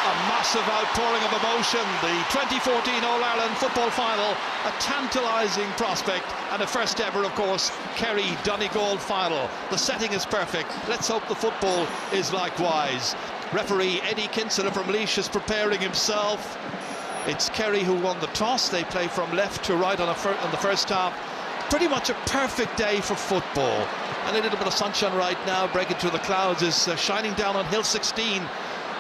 A massive outpouring of emotion. The 2014 All-Ireland football final, a tantalising prospect, and a first ever, of course, Kerry Donegal final. The setting is perfect. Let's hope the football is likewise. Referee Eddie Kinsella from Laois is preparing himself. It's Kerry who won the toss. They play from left to right on the first half. Pretty much a perfect day for football. And a little bit of sunshine right now, breaking through the clouds, is shining down on Hill 16.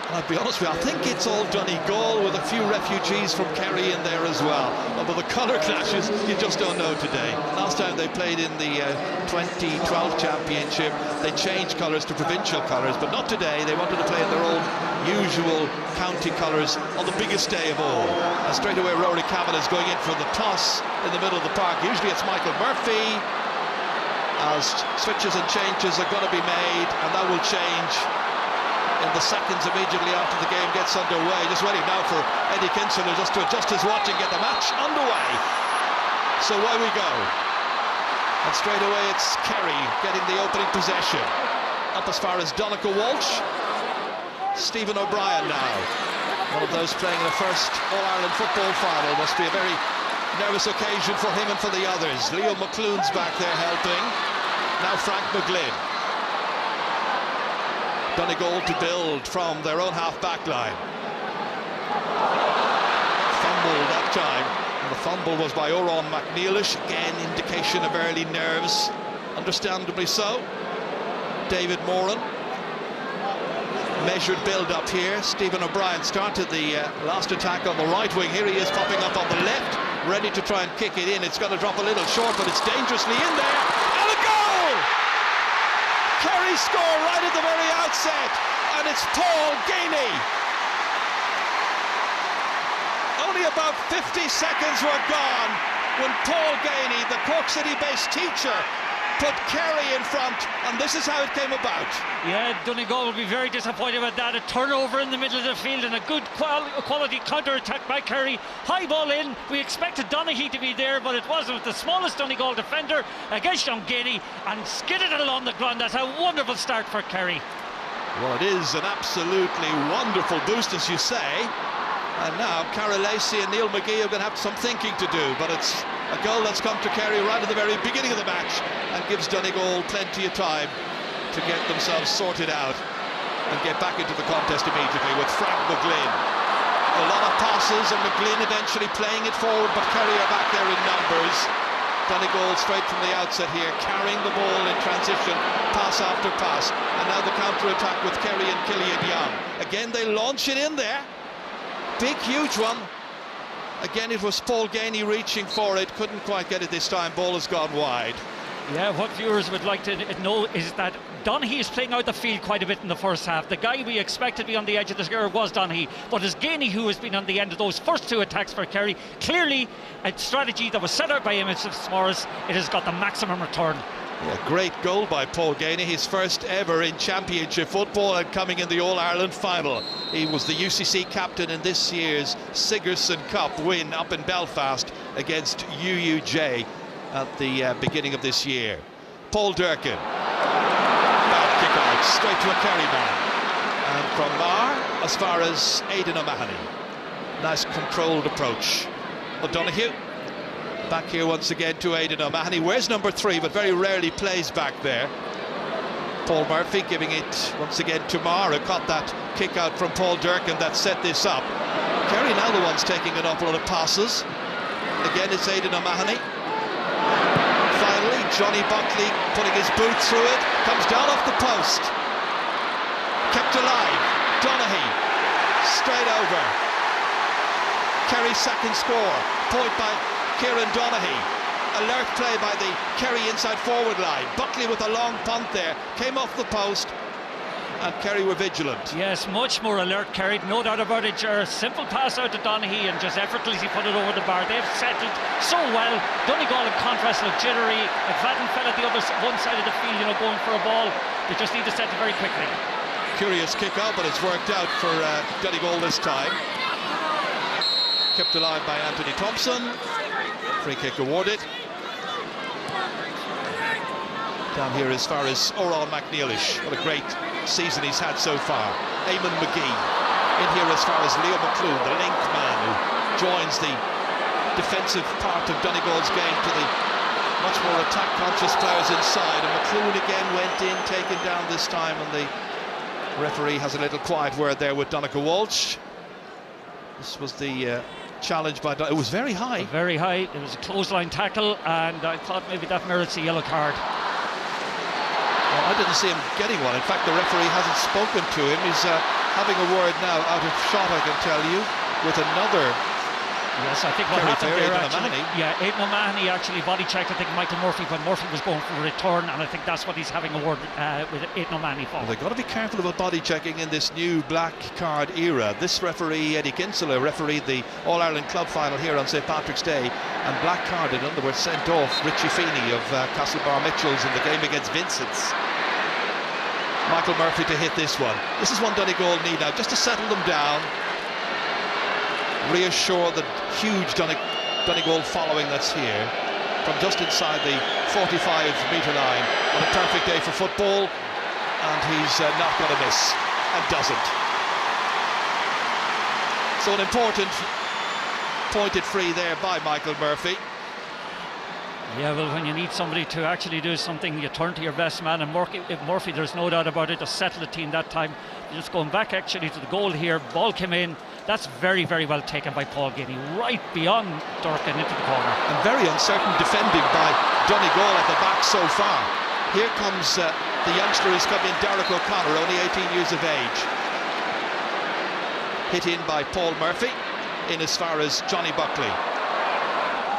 And I'll be honest with you, I think it's all Donegal with a few refugees from Kerry in there as well. But the colour clashes, you just don't know today. Last time they played in the 2012 championship, they changed colours to provincial colours, but not today. They wanted to play in their own usual county colours on the biggest day of all. And straight away, Rory Cavan is going in for the toss in the middle of the park. Usually it's Michael Murphy, as switches and changes are going to be made, and that will change in the seconds immediately after the game gets underway. Just waiting now for Eddie Kinsella just to adjust his watch and get the match underway. So away we go. And straight away it's Kerry getting the opening possession. Up as far as Donegal Walsh. Stephen O'Brien now. One of those playing in the first All-Ireland football final. Must be a very nervous occasion for him and for the others. Leo McClune's back there helping. Now Frank McGlynn. Donegal to build from their own half-back line. Fumble that time, and the fumble was by Oran McNeilish. Again, indication of early nerves, understandably so. David Moran. Measured build-up here. Stephen O'Brien started the last attack on the right wing. Here he is popping up on the left, ready to try and kick it in. It's going to drop a little short, but it's dangerously in there. And a goal! Kerry score right at the very outset, and it's Paul Gainey. Only about 50 seconds were gone when Paul Gainey, the Cork City-based teacher, put Kerry in front, and this is how it came about. Yeah, Donegal will be very disappointed about that. A turnover in the middle of the field and a good quality counter-attack by Kerry. High ball in. We expected Donaghy to be there, but it wasn't. The smallest Donegal defender against John Gainey and skidded it along the ground. That's a wonderful start for Kerry. Well, it is an absolutely wonderful boost, as you say. And now Cara Lacey and Neil McGee are going to have some thinking to do, but it's a goal that's come to Kerry right at the very beginning of the match and gives Donegal plenty of time to get themselves sorted out and get back into the contest immediately with Frank McGlynn. A lot of passes and McGlynn eventually playing it forward, but Kerry are back there in numbers. Donegal straight from the outset here, carrying the ball in transition, pass after pass, and now the counter-attack with Kerry and Killian Young. Again, they launch it in there. Big, huge one. Again, it was Paul Gainey reaching for it, couldn't quite get it this time. Ball has gone wide. Yeah, what viewers would like to know is that Donaghy is playing out the field quite a bit in the first half. The guy we expected to be on the edge of the square was Donaghy, but it's Gainey who has been on the end of those first two attacks for Kerry. Clearly a strategy that was set out by Emmett Morris. It has got the maximum return. Yeah, great goal by Paul Gainey, his first ever in championship football and coming in the All-Ireland final. He was the UCC captain in this year's Sigerson Cup win up in Belfast against UUJ at the beginning of this year. Paul Durkin, bad kick out, straight to a Kerry man. And from Mar, as far as Aidan O'Mahony. Nice controlled approach. O'Donoghue. Back here once again to Aidan O'Mahony. Wears number 3, but very rarely plays back there. Paul Murphy giving it once again to Mara. Caught that kick out from Paul Durkin that set this up. Kerry now the ones taking an awful lot of passes. Again, it's Aidan O'Mahony. Finally, Johnny Buckley putting his boot through it. Comes down off the post. Kept alive. Donaghy. Straight over. Kerry's second score. Point by Kieran Donaghy. Alert play by the Kerry inside forward line. Buckley with a long punt there. Came off the post, and Kerry were vigilant. Yes, much more alert Kerry, no doubt about it. A simple pass out to Donaghy and just effortlessly put it over the bar. They've settled so well. Donegal in contrast look jittery. McFadden fell at the one side of the field, going for a ball. They just need to settle very quickly. Curious kick out, but it's worked out for Donegal this time. Kept alive by Anthony Thompson. Free kick awarded. Down here as far as Oran McNeilish. What a great season he's had so far. Eamon McGee. in here as far as Leo McClune, the link man who joins the defensive part of Donegal's game to the much more attack-conscious players inside. And McClune again went in, taken down this time, and the referee has a little quiet word there with Donegal Walsh. This was the challenge by it was very high. Very high. It was a clothesline tackle, and I thought maybe that merits a yellow card. Well, I didn't see him getting one. In fact, the referee hasn't spoken to him. He's having a word now out of shot, I can tell you, with another. Yes, I think what Kerry happened there, there Aidan actually, O'Mahony. yeah, Aidan O'Mahony actually body checked, I think, Michael Murphy when Murphy was going for a return, and I think that's what he's having a word with Aidan O'Mahony for. Well, they've got to be careful about body checking in this new black card era. This referee, Eddie Kinsella, refereed the All-Ireland Club final here on St Patrick's Day, and black carded, in other words, sent off Richie Feeney of Castlebar Mitchells in the game against Vincent's. Michael Murphy to hit this one. This is one Donegal need now, just to settle them down, reassure the huge Donegal following that's here from just inside the 45-metre line on a perfect day for football, and he's not going to miss, and doesn't. So an important pointed free there by Michael Murphy. Yeah, well, when you need somebody to actually do something, you turn to your best man, and Murphy, there's no doubt about it, to settle the team that time. Just going back actually to the goal here, ball came in. That's very, very well taken by Paul Guinea, right beyond Durkin into the corner. And very uncertain defending by Donegal at the back so far. Here comes the youngster who's come in, Derek O'Connor, only 18 years of age. Hit in by Paul Murphy, in as far as Johnny Buckley.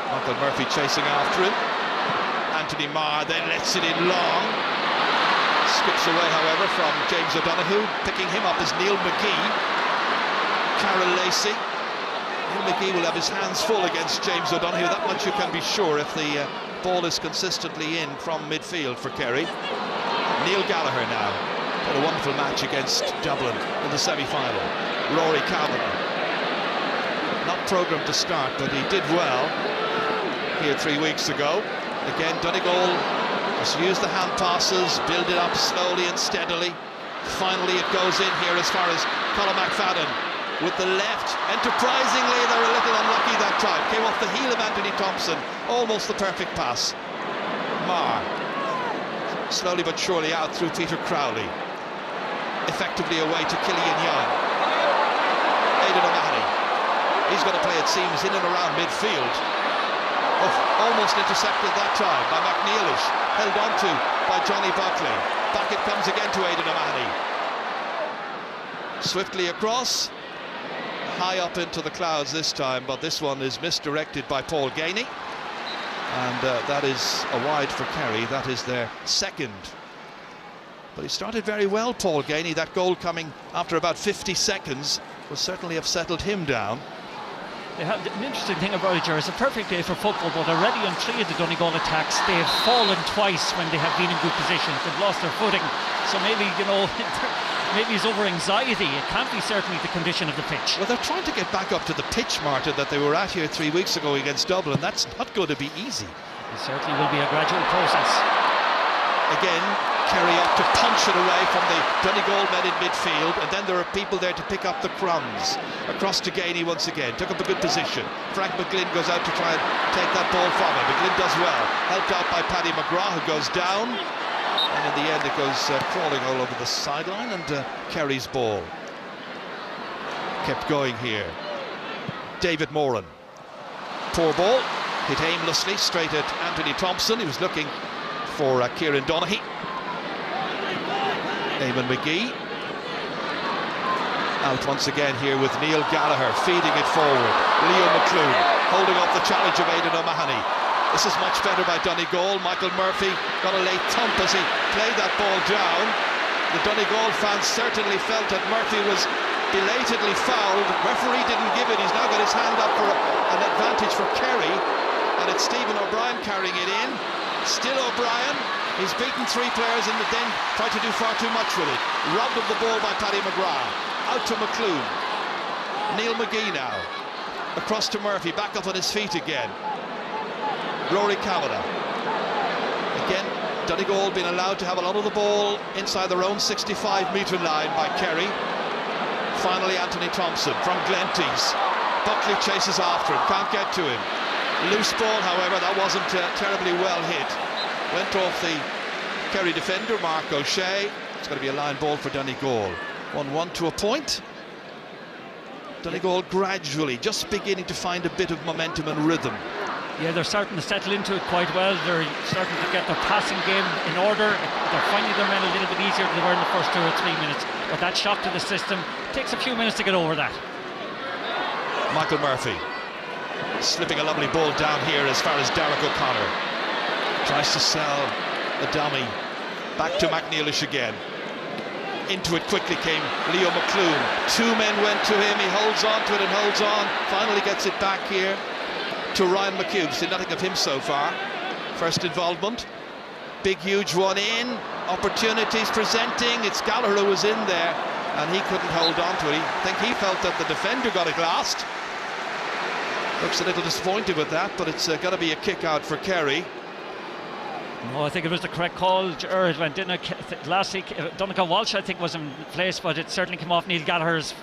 Michael Murphy chasing after him. Anthony Marr then lets it in long. Skips away, however, from James O'Donoghue. Picking him up is Neil McGee. Carol Lacey. Neil McGee will have his hands full against James O'Donoghue. That much you can be sure if the ball is consistently in from midfield for Kerry. Neil Gallagher now. Had a wonderful match against Dublin in the semi-final. Rory Kavanagh. Not programmed to start, but he did well here 3 weeks ago. Again, Donegal just use the hand passes, build it up slowly and steadily. Finally it goes in here as far as Colin McFadden with the left. Enterprisingly, they're a little unlucky that time. Came off the heel of Anthony Thompson. Almost the perfect pass. Marr slowly but surely out through Peter Crowley. Effectively away to Killian Young. Aidan O'Mahony. He's going to play, it seems, in and around midfield. Oh, almost intercepted that time by McNeilish. Held on to by Johnny Buckley. Back it comes again to Aidan O'Mahony. Swiftly across. High up into the clouds this time, but this one is misdirected by Paul Gainey. And that is a wide for Kerry. That is their second. But he started very well, Paul Gainey. That goal coming after about 50 seconds will certainly have settled him down. An interesting thing about it, Jerry, it's a perfect day for football, but already on 3 of the Donegal attacks, they have fallen twice when they have been in good positions. They've lost their footing. So maybe, you know, maybe it's over anxiety. It can't be certainly the condition of the pitch. Well, they're trying to get back up to the pitch, Martin, that they were at here 3 weeks ago against Dublin. That's not going to be easy. It certainly will be a gradual process. Again, Kerry up to punch it away from the Donegal men in midfield, and then there are people there to pick up the crumbs. Across to Gainey once again, took up a good position. Frank McGlynn goes out to try and take that ball from him. McGlynn does well, helped out by Paddy McGrath, who goes down, and in the end it goes crawling all over the sideline, and Kerry's ball kept going here. David Moran, poor ball, hit aimlessly straight at Anthony Thompson. He was looking for Kieran Donaghy. Eamon McGee out once again here with Neil Gallagher feeding it forward. Leo McClune holding up the challenge of Aidan O'Mahony. This is much better by Donegal. Michael Murphy got a late thump as he played that ball down. The Donegal fans certainly felt that Murphy was belatedly fouled. Referee didn't give it. He's now got his hand up for an advantage for Kerry, and it's Stephen O'Brien carrying it in. Still O'Brien. He's beaten 3 players and then tried to do far too much with it. Robbed of the ball by Paddy McGrath. Out to McClune. Neil McGee now. Across to Murphy, back up on his feet again. Rory Kavanagh. Again, Donegal being allowed to have a lot of the ball inside their own 65-metre line by Kerry. finally Anthony Thompson from Glenties. Buckley chases after him, can't get to him. Loose ball, however, that wasn't terribly well hit. Went off the Kerry defender, Mark O'Shea. It's going to be a line ball for Donegal. 1-1 to a point. Donegal gradually just beginning to find a bit of momentum and rhythm. Yeah, they're starting to settle into it quite well. They're starting to get their passing game in order. They're finding their men a little bit easier than they were in the first 2 or 3 minutes. But that shock to the system takes a few minutes to get over that. Michael Murphy slipping a lovely ball down here as far as Derek O'Connor. Tries to sell a dummy. Back to McNeilish again. Into it quickly came Leo McClune. 2 men went to him. He holds on to it and holds on. Finally gets it back here to Ryan McHugh. Seen nothing of him so far. First involvement. Big, huge one in. Opportunities presenting. It's Gallagher who was in there and he couldn't hold on to it. I think he felt that the defender got it last. Looks a little disappointed with that, but it's got to be a kick out for Kerry. No, I think it was the correct call. It went in last week. Donegal Walsh, I think, was in place, but it certainly came off Neil Gallagher's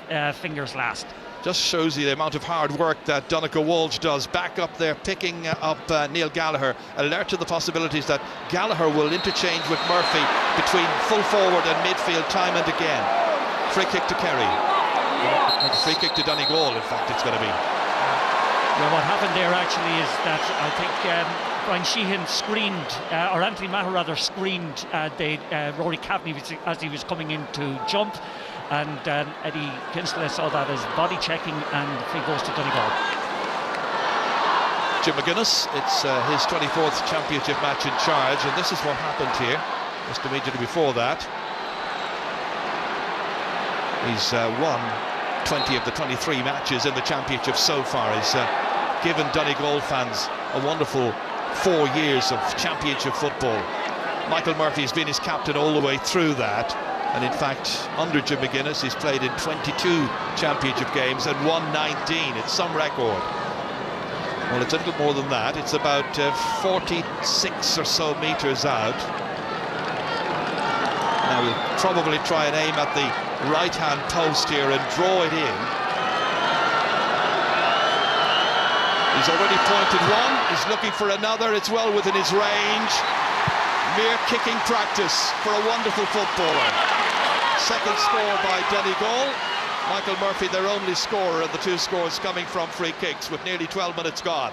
fingers last. Just shows you the amount of hard work that Donegal Walsh does. Back up there, picking up Neil Gallagher. Alert to the possibilities that Gallagher will interchange with Murphy between full forward and midfield time and again. Free kick to Kerry. Free kick to Donegal, in fact, it's going to be. Yeah, what happened there actually is that I think Brian Sheehan screened, or Anthony Maher rather screened Rory Cavaney as he was coming in to jump, and Eddie Kinsley saw that as body checking, and the free goes to Donegal. Jim McGuinness, it's his 24th championship match in charge, and this is what happened here just immediately before that. He's won 20 of the 23 matches in the championship so far. He's given Donegal fans a wonderful 4 years of championship football. Michael Murphy has been his captain all the way through that, and in fact under Jim McGuinness he's played in 22 championship games and won 19. It's some record. Well, it's a little more than that. It's about 46 or so meters out. Now he'll probably try and aim at the right-hand post here and draw it in. He's already pointed one, he's looking for another. It's well within his range. Mere kicking practice for a wonderful footballer. Second score by Donegal. Michael Murphy, their only scorer, and the 2 scores coming from free kicks with nearly 12 minutes gone.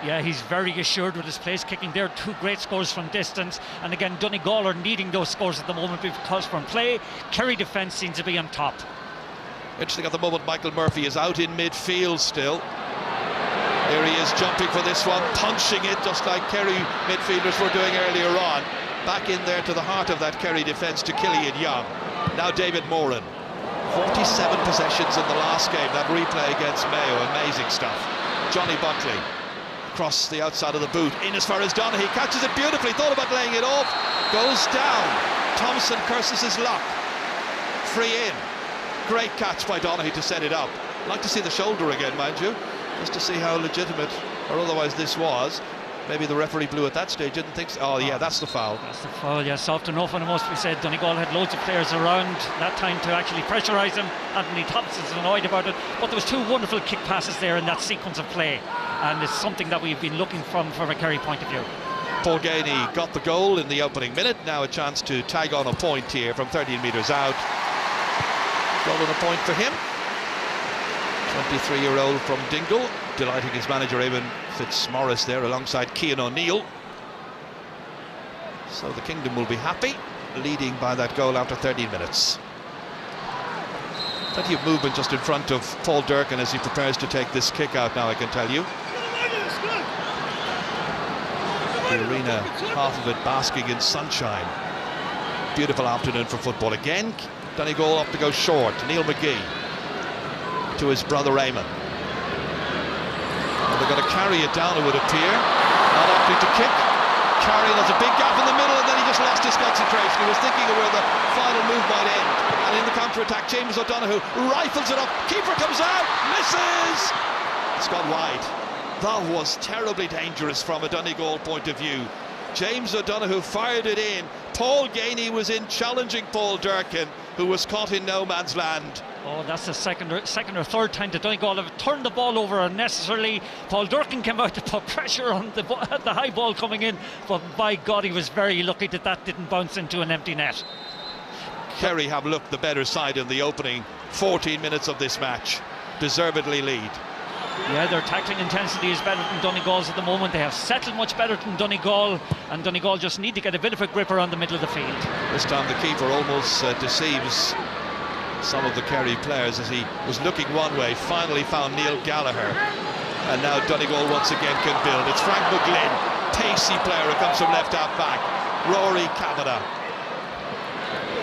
Yeah, he's very assured with his place kicking there. 2 great scores from distance, and again Donegal are needing those scores at the moment because from play Kerry defence seems to be on top. Interesting at the moment, Michael Murphy is out in midfield still. Here he is jumping for this one, punching it just like Kerry midfielders were doing earlier on. Back in there to the heart of that Kerry defence to Killian Young. Now David Moran. 47 possessions in the last game, that replay against Mayo, amazing stuff. Johnny Buckley across the outside of the boot, in as far as Donaghy, catches it beautifully, thought about laying it off, goes down. Thompson curses his luck. Free in. Great catch by Donaghy to set it up. I'd like to see the shoulder again, mind you, just to see how legitimate or otherwise this was. Maybe the referee blew at that stage, didn't think so. Oh yeah, that's the foul. That's the foul, yeah, soft enough, and it must be said Donegal had loads of players around that time to actually pressurise him. Anthony Thompson's annoyed about it, but there was 2 wonderful kick passes there in that sequence of play, and it's something that we've been looking from a Kerry point of view. Paul Gainey got the goal in the opening minute, now a chance to tag on a point here from 13 metres out. Goal and a point for him. 23-year-old from Donegal, delighting his manager Eamon Fitzmaurice there alongside Cian O'Neill. So the Kingdom will be happy, leading by that goal after 13 minutes. Plenty of movement just in front of Paul Durkin as he prepares to take this kick out now, I can tell you. The arena, half of it basking in sunshine. Beautiful afternoon for football again. Donegal up to go short. Neil McGee to his brother Eamon. They're going to carry it down, it would appear. Not opting to kick. Carrying has a big gap in the middle, and then he just lost his concentration. He was thinking of where the final move might end. And in the counter-attack, James O'Donoghue rifles it up. Keeper comes out, misses. It's gone wide. That was terribly dangerous from a Donegal point of view. James O'Donoghue fired it in. Paul Gainey was in challenging Paul Durkin. who was caught in no man's land. Oh, that's the second or third time that Donegal have turned the ball over unnecessarily. Paul Durkin came out to put pressure on the high ball coming in, but by God, he was very lucky that that didn't bounce into an empty net. Kerry have looked the better side in the opening 14 minutes of this match. Deservedly lead. Yeah, their tackling intensity is better than Donegal's at the moment. They have settled much better than Donegal, and Donegal just need to get a bit of a grip around the middle of the field. This time the keeper almost deceives some of the Kerry players as he was looking one way, finally found Neil Gallagher, and now Donegal once again can build. It's Frank McGlynn, pacey player who comes from left half back. Rory Kavanagh,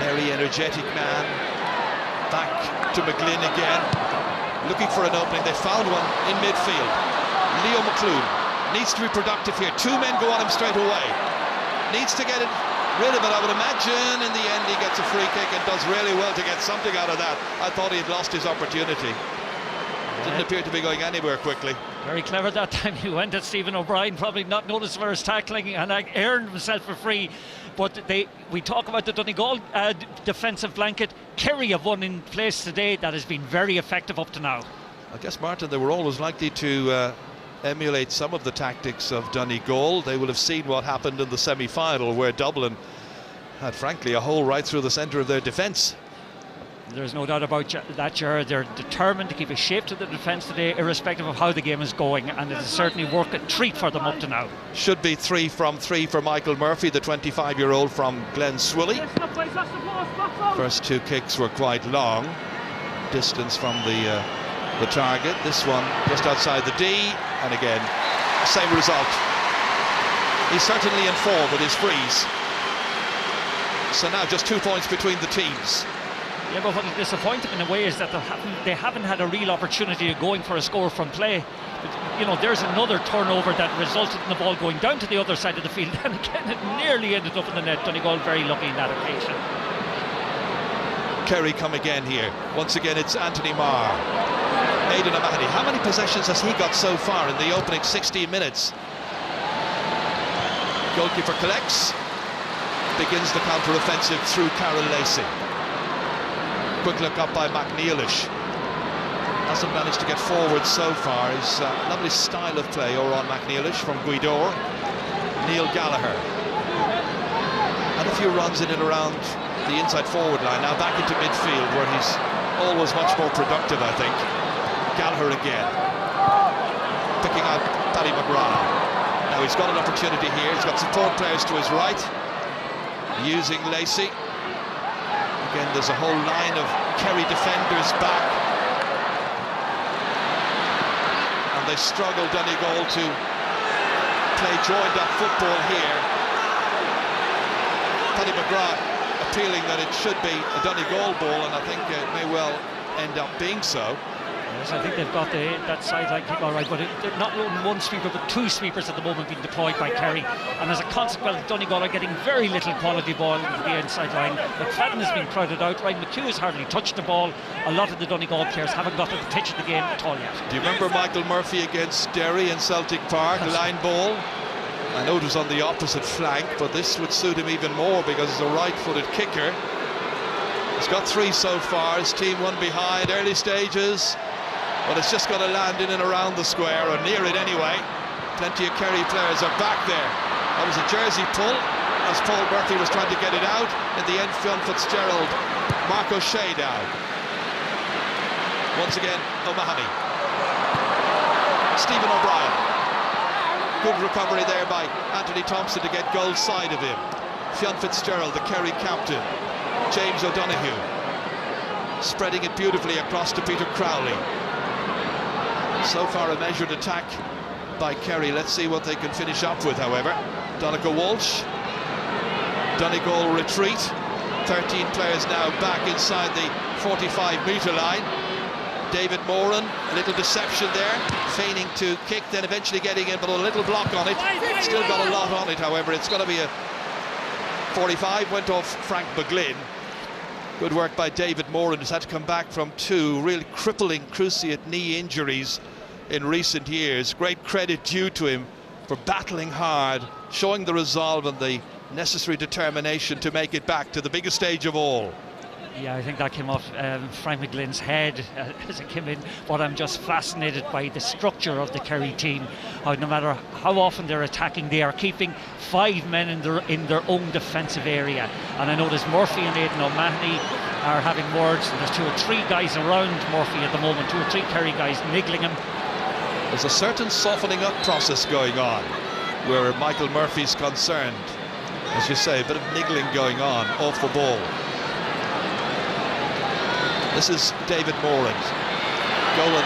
very energetic man. Back to McGlynn again, looking for an opening. They found one in midfield. Leo McClune needs to be productive here. Two men go on him straight away. Needs to get rid of it. I would imagine in the end he gets a free kick and does really well to get something out of that. I thought he had lost his opportunity. Didn't appear to be going anywhere quickly. Very clever that time. He went at Stephen O'Brien, probably not noticed for his tackling, and earned himself a free. But we talk about the Donegal defensive blanket. Kerry have won in place today that has been very effective up to now. I guess, Martin, they were always likely to emulate some of the tactics of Donegal. They will have seen what happened in the semi-final, where Dublin had frankly a hole right through the centre of their defence. There's no doubt about that, Gerard. They're determined to keep a shape to the defence today, irrespective of how the game is going, and it has certainly worked a treat for them up to now. Should be 3 from 3 for Michael Murphy, the 25-year-old from Glen Swilly. First two kicks were quite long, distance from the target. This one just outside the D, and again, same result. He's certainly in form with his frees. So now just 2 points between the teams. Yeah, but what is disappointing in a way is that they haven't had a real opportunity of going for a score from play. But, you know, there's another turnover that resulted in the ball going down to the other side of the field, and again it nearly ended up in the net. Donegal very lucky in that occasion. Kerry come again here. Once again it's Anthony Marr. Aidan O'Mahony. How many possessions has he got so far in the opening 16 minutes? Goalkeeper collects. Begins the counter-offensive through Carol Lacey. Quick look up by McNeilish. Hasn't managed to get forward so far. His lovely style of play, Oran McNeilish from Gweedore. Neil Gallagher. And a few runs in and around the inside forward line. Now back into midfield where he's always much more productive, I think. Gallagher again. Picking out Paddy McGrath. Now he's got an opportunity here. He's got support players to his right. Using Lacey. Again, there's a whole line of Kerry defenders back. And they struggle, Donegal, to play joined-up football here. Paddy McGrath appealing that it should be a Donegal ball, and I think it may well end up being so. Yes, I think they've got that sideline kick all right, but they're not only one sweeper but two sweepers at the moment being deployed by Kerry, and as a consequence Donegal are getting very little quality ball into the inside line. McFadden has been crowded out. Ryan McHugh has hardly touched the ball. A lot of the Donegal players haven't got to the pitch of the game at all yet. Do you remember Michael Murphy against Derry in Celtic Park, line ball? I know it was on the opposite flank, but this would suit him even more because he's a right-footed kicker. He's got 3 so far. His team one behind, early stages. But it's just got to land in and around the square, or near it anyway. Plenty of Kerry players are back there. That was a jersey pull, as Paul Murphy was trying to get it out. In the end, Fionn Fitzgerald, Mark O'Shea down. Once again, O'Mahony. Stephen O'Brien. Good recovery there by Anthony Thompson to get goal side of him. Fionn Fitzgerald, the Kerry captain. James O'Donoghue. Spreading it beautifully across to Peter Crowley. So far a measured attack by Kerry. Let's see what they can finish up with, however. Donegal Walsh. Donegal retreat. 13 players now back inside the 45-metre line. David Moran, a little deception there, feigning to kick, then eventually getting in, but a little block on it. Still got a lot on it, however. It's going to be a 45, went off Frank McGlynn. Good work by David Moran, who's had to come back from 2 really crippling cruciate knee injuries in recent years. Great credit due to him for battling hard, showing the resolve and the necessary determination to make it back to the biggest stage of all. Yeah, I think that came off Frank McGlynn's head as it came in, but I'm just fascinated by the structure of the Kerry team. No matter how often they're attacking, they are keeping 5 men in their own defensive area. And I know there's Murphy and Aidan O'Mahony are having words, and there's 2 or 3 guys around Murphy at the moment, 2 or 3 Kerry guys niggling him. There's a certain softening up process going on where Michael Murphy's concerned. As you say, a bit of niggling going on off the ball. This is David Moran. Golan,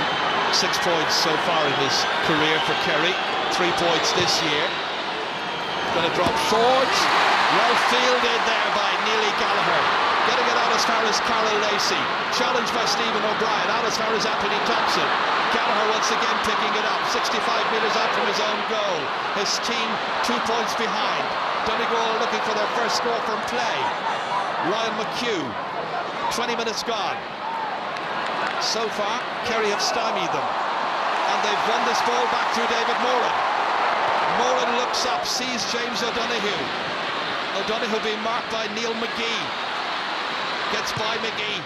6 points so far in his career for Kerry. 3 points this year. Going to drop short. Well fielded there by Neely Gallagher. Getting it out as far as Carol Lacey. Challenged by Stephen O'Brien. Out as far as Anthony Thompson. Gallagher once again picking it up. 65 metres out from his own goal. His team 2 points behind. Donegal looking for their first score from play. Ryan McHugh. 20 minutes gone. So far, Kerry have stymied them, and they've won this ball back through David Moran. Moran looks up, sees James O'Donoghue. O'Donoghue being marked by Neil McGee. Gets by McGee.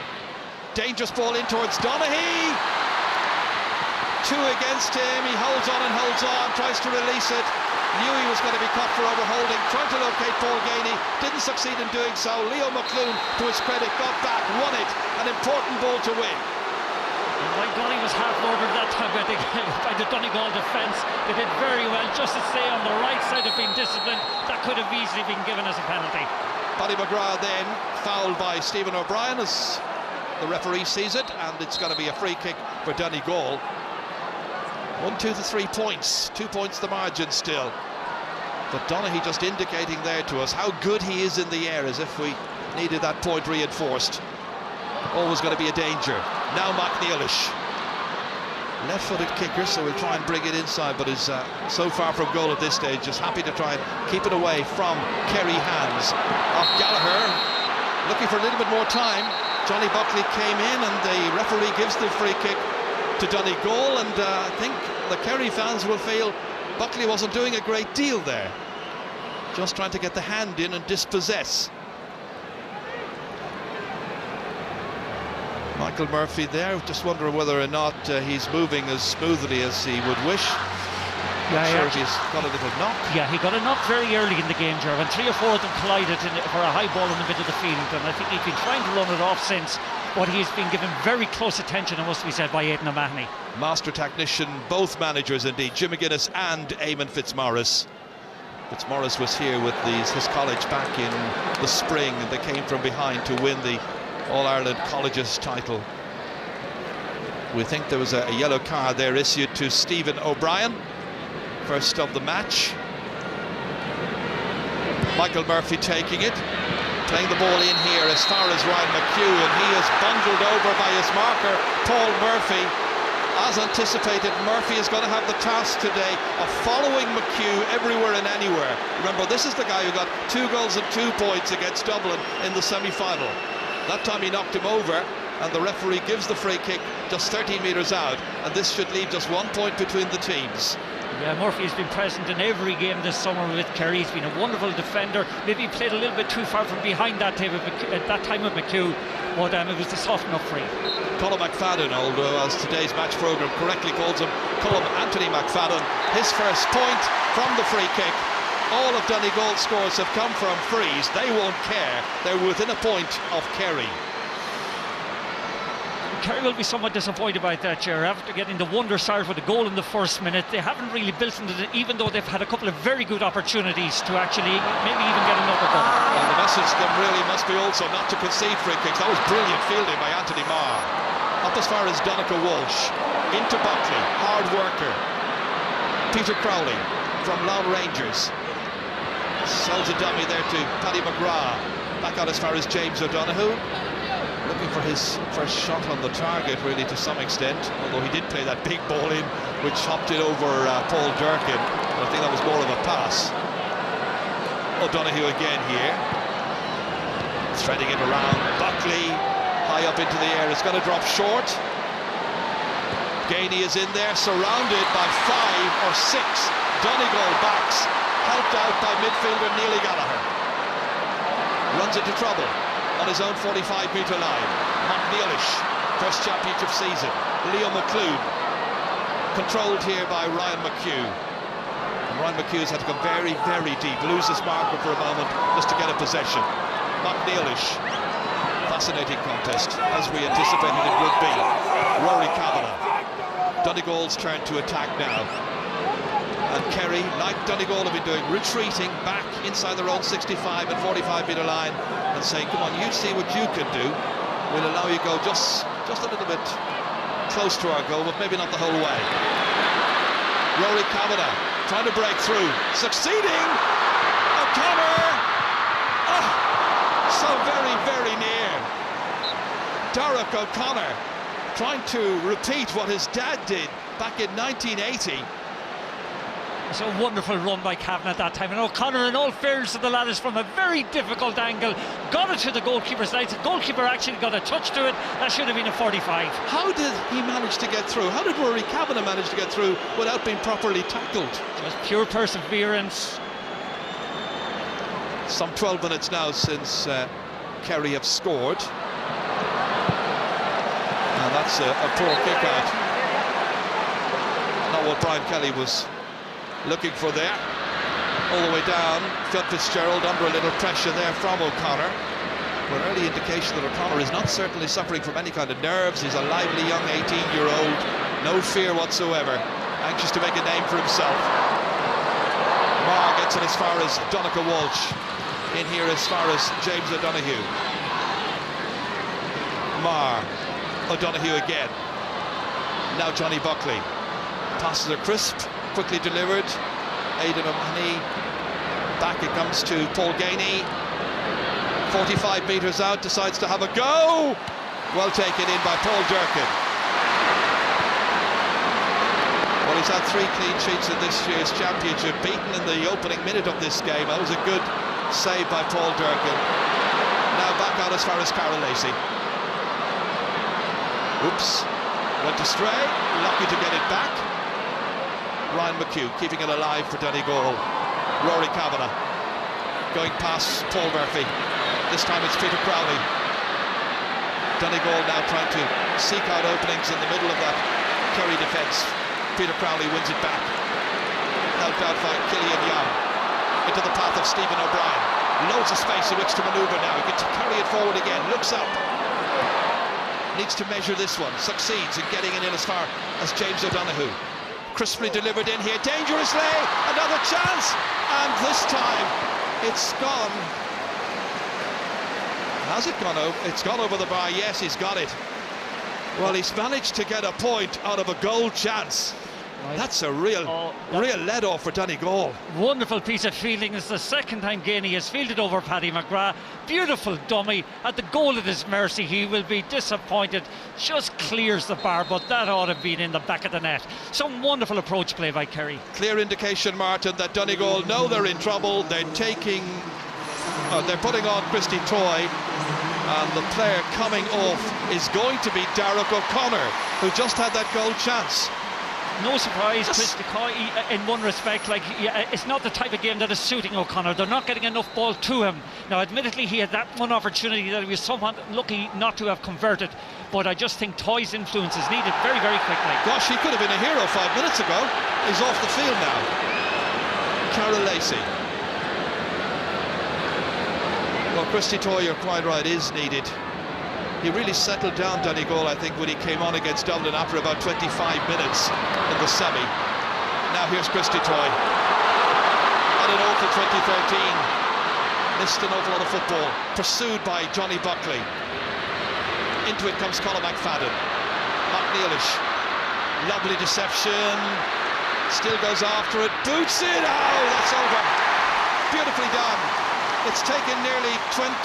Dangerous ball in towards Donaghy. 2 against him. He holds on and holds on, tries to release it. Knew he was going to be caught for overholding, trying to locate Paul Gainey, didn't succeed in doing so. Leo McClune, to his credit, got back, won it. An important ball to win. My God, he was half-ordered that time by the Donegal defence. They did very well just to stay on the right side of being disciplined. That could have easily been given as a penalty. Paddy McGrath then fouled by Stephen O'Brien as the referee sees it, and it's going to be a free kick for Donegal. 1, 2 to 3 points, 2 points the margin still. But Donaghy just indicating there to us how good he is in the air, as if we needed that point reinforced. Always going to be a danger. Now McNeilish, left-footed kicker, so we'll try and bring it inside, but is so far from goal at this stage. Just happy to try and keep it away from Kerry hands. Off Gallagher, looking for a little bit more time. Johnny Buckley came in, and the referee gives the free kick to Donegal, and I think the Kerry fans will feel Buckley wasn't doing a great deal there. Just trying to get the hand in and dispossess. Michael Murphy there, just wondering whether or not he's moving as smoothly as he would wish. Yeah, sure he's got a little knock. Yeah, he got a knock very early in the game, Gervin. 3 or 4 of them collided for a high ball in the middle of the field, and I think he's been trying to run it off since, but he's been given very close attention, it must be said, by Aidan O'Mahony. Master technician, both managers indeed, Jim McGuinness and Eamon Fitzmaurice. Fitzmaurice was here with his college back in the spring, and they came from behind to win the All-Ireland Colleges title. We think there was a yellow card there issued to Stephen O'Brien, first of the match. Michael Murphy taking it, playing the ball in here as far as Ryan McHugh, and he is bundled over by his marker, Paul Murphy. As anticipated, Murphy is going to have the task today of following McHugh everywhere and anywhere. Remember, this is the guy who got 2 goals and 2 points against Dublin in the semi-final. That time he knocked him over, and the referee gives the free kick just 13 metres out, and this should leave just 1 point between the teams. Yeah, Murphy has been present in every game this summer with Kerry. He's been a wonderful defender. Maybe he played a little bit too far from behind that time of McHugh, but it was the soften up free. Colm McFadden, although as today's match programme correctly calls him Colm Anthony McFadden, his first point from the free kick. All of Donegal's scores have come from frees. They won't care. They're within a point of Kerry. Kerry will be somewhat disappointed by that, Ger. After getting the wonder start with a goal in the first minute, they haven't really built into it, even though they've had a couple of very good opportunities to actually maybe even get another goal. Well, the message to them really must be also not to concede free kicks. That was brilliant fielding by Anthony Marr. Up as far as Donica Walsh. Into Buckley, hard worker. Peter Crowley from Loud Rangers. Sells a dummy there to Paddy McGrath. Back out as far as James O'Donoghue. Looking for his first shot on the target, really, to some extent. Although he did play that big ball in, which hopped it over Paul Durkin. I think that was more of a pass. O'Donoghue again here. Threading it around. Buckley, high up into the air. It's going to drop short. Gainey is in there, surrounded by 5 or 6 Donegal backs. Helped out by midfielder Neely Gallagher. Runs into trouble. on his own 45-metre line. McNeilish, first championship season. Leo McClune, controlled here by Ryan McHugh. And Ryan McHugh's had to go very, very deep, lose his marker for a moment just to get a possession. McNeilish, fascinating contest, as we anticipated it would be. Rory Kavanagh, Donegal's turn to attack now. And Kerry, like Donegal have been doing, retreating back inside their own 65 and 45-metre line and saying, come on, you see what you can do. We'll allow you go just a little bit close to our goal, but maybe not the whole way. Rory Kavanagh trying to break through, succeeding. O'Connor, so very, very near. Derek O'Connor trying to repeat what his dad did back in 1980. It's a wonderful run by Kavanagh at that time, and O'Connor, in all fairness to the lad, is from a very difficult angle, got it to the goalkeeper's legs. The goalkeeper actually got a touch to it. That should have been a 45. How did he manage to get through? How did Rory Kavanagh manage to get through without being properly tackled? Just pure perseverance. Some 12 minutes now since Kerry have scored, and that's a poor kick out. Not what Brian Kelly was looking for there. All the way down, Phil Fitzgerald under a little pressure there from O'Connor. But early indication that O'Connor is not certainly suffering from any kind of nerves. He's a lively young 18-year-old, no fear whatsoever, anxious to make a name for himself. Marr gets it as far as Donica Walsh, in here as far as James O'Donoghue. Marr, O'Donoghue again. Now Johnny Buckley. Passes are crisp, quickly delivered. Aidan O'Mahony, back it comes to Paul Gainey. 45 metres out, decides to have a go. Well taken in by Paul Durkin. Well, he's had 3 clean sheets in this year's championship, beaten in the opening minute of this game. That was a good save by Paul Durkin. Now back out as far as Carol Lacey. Oops, went astray, lucky to get it back. Ryan McHugh keeping it alive for Donegal. Rory Kavanagh going past Paul Murphy. This time it's Peter Crowley. Donegal now trying to seek out openings in the middle of that Kerry defence. Peter Crowley wins it back. Helped out by Killian Young. Into the path of Stephen O'Brien. Loads of space in which to manoeuvre now. He can carry it forward again. Looks up. Needs to measure this one. Succeeds in getting it in as far as James O'Donoghue. Crisply delivered in here, dangerously, another chance, and this time it's gone. Has it gone over? It's gone over the bar. Yes, he's got it. Well, he's managed to get a point out of a goal chance. Right. That's a real let-off for Donegal. Wonderful piece of fielding. It's the second time Gainey has fielded over Paddy McGrath. Beautiful dummy at the goal at his mercy. He will be disappointed. Just clears the bar, but that ought to have been in the back of the net. Some wonderful approach play by Kerry. Clear indication, Martin, that Donegal know they're in trouble. They're putting on Christy Troy, and the player coming off is going to be Derek O'Connor, who just had that goal chance. No surprise, Chris DeCoy, in one respect, it's not the type of game that is suiting O'Connor. They're not getting enough ball to him. Now, admittedly, he had that one opportunity that he was somewhat lucky not to have converted, but I just think Toy's influence is needed very, very quickly. Gosh, he could have been a hero 5 minutes ago. He's off the field now. Carol Lacey. Well, Christy Toy, you're quite right, is needed. He really settled down, Donegal, I think, when he came on against Dublin after about 25 minutes in the semi. Now here's Christy Toy. Had an awful 2013. Missed an awful lot of football. Pursued by Johnny Buckley. Into it comes Colin McFadden. McNeilish. Lovely deception. Still goes after it. Boots it. Oh, that's over. Beautifully done. It's taken nearly 28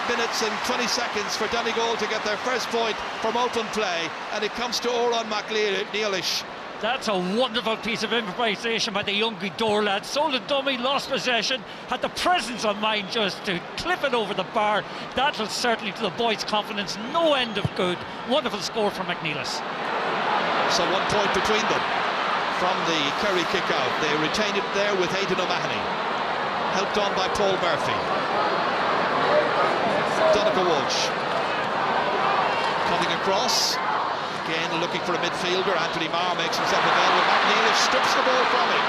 minutes and 20 seconds for Donegal to get their first point from open play, and it comes to Oran McNeilish. That's a wonderful piece of improvisation by the young door lad. Sold a dummy, lost possession, had the presence of mind just to clip it over the bar. That'll certainly, to the boys' confidence, no end of good. Wonderful score from McNeilish. So 1 point between them from the Kerry kick-out. They retain it there with Aidan O'Mahony. Helped on by Paul Murphy. Donegal Walsh. Cutting across. Again looking for a midfielder. Anthony Marr makes himself available. McNeilish strips the ball from him.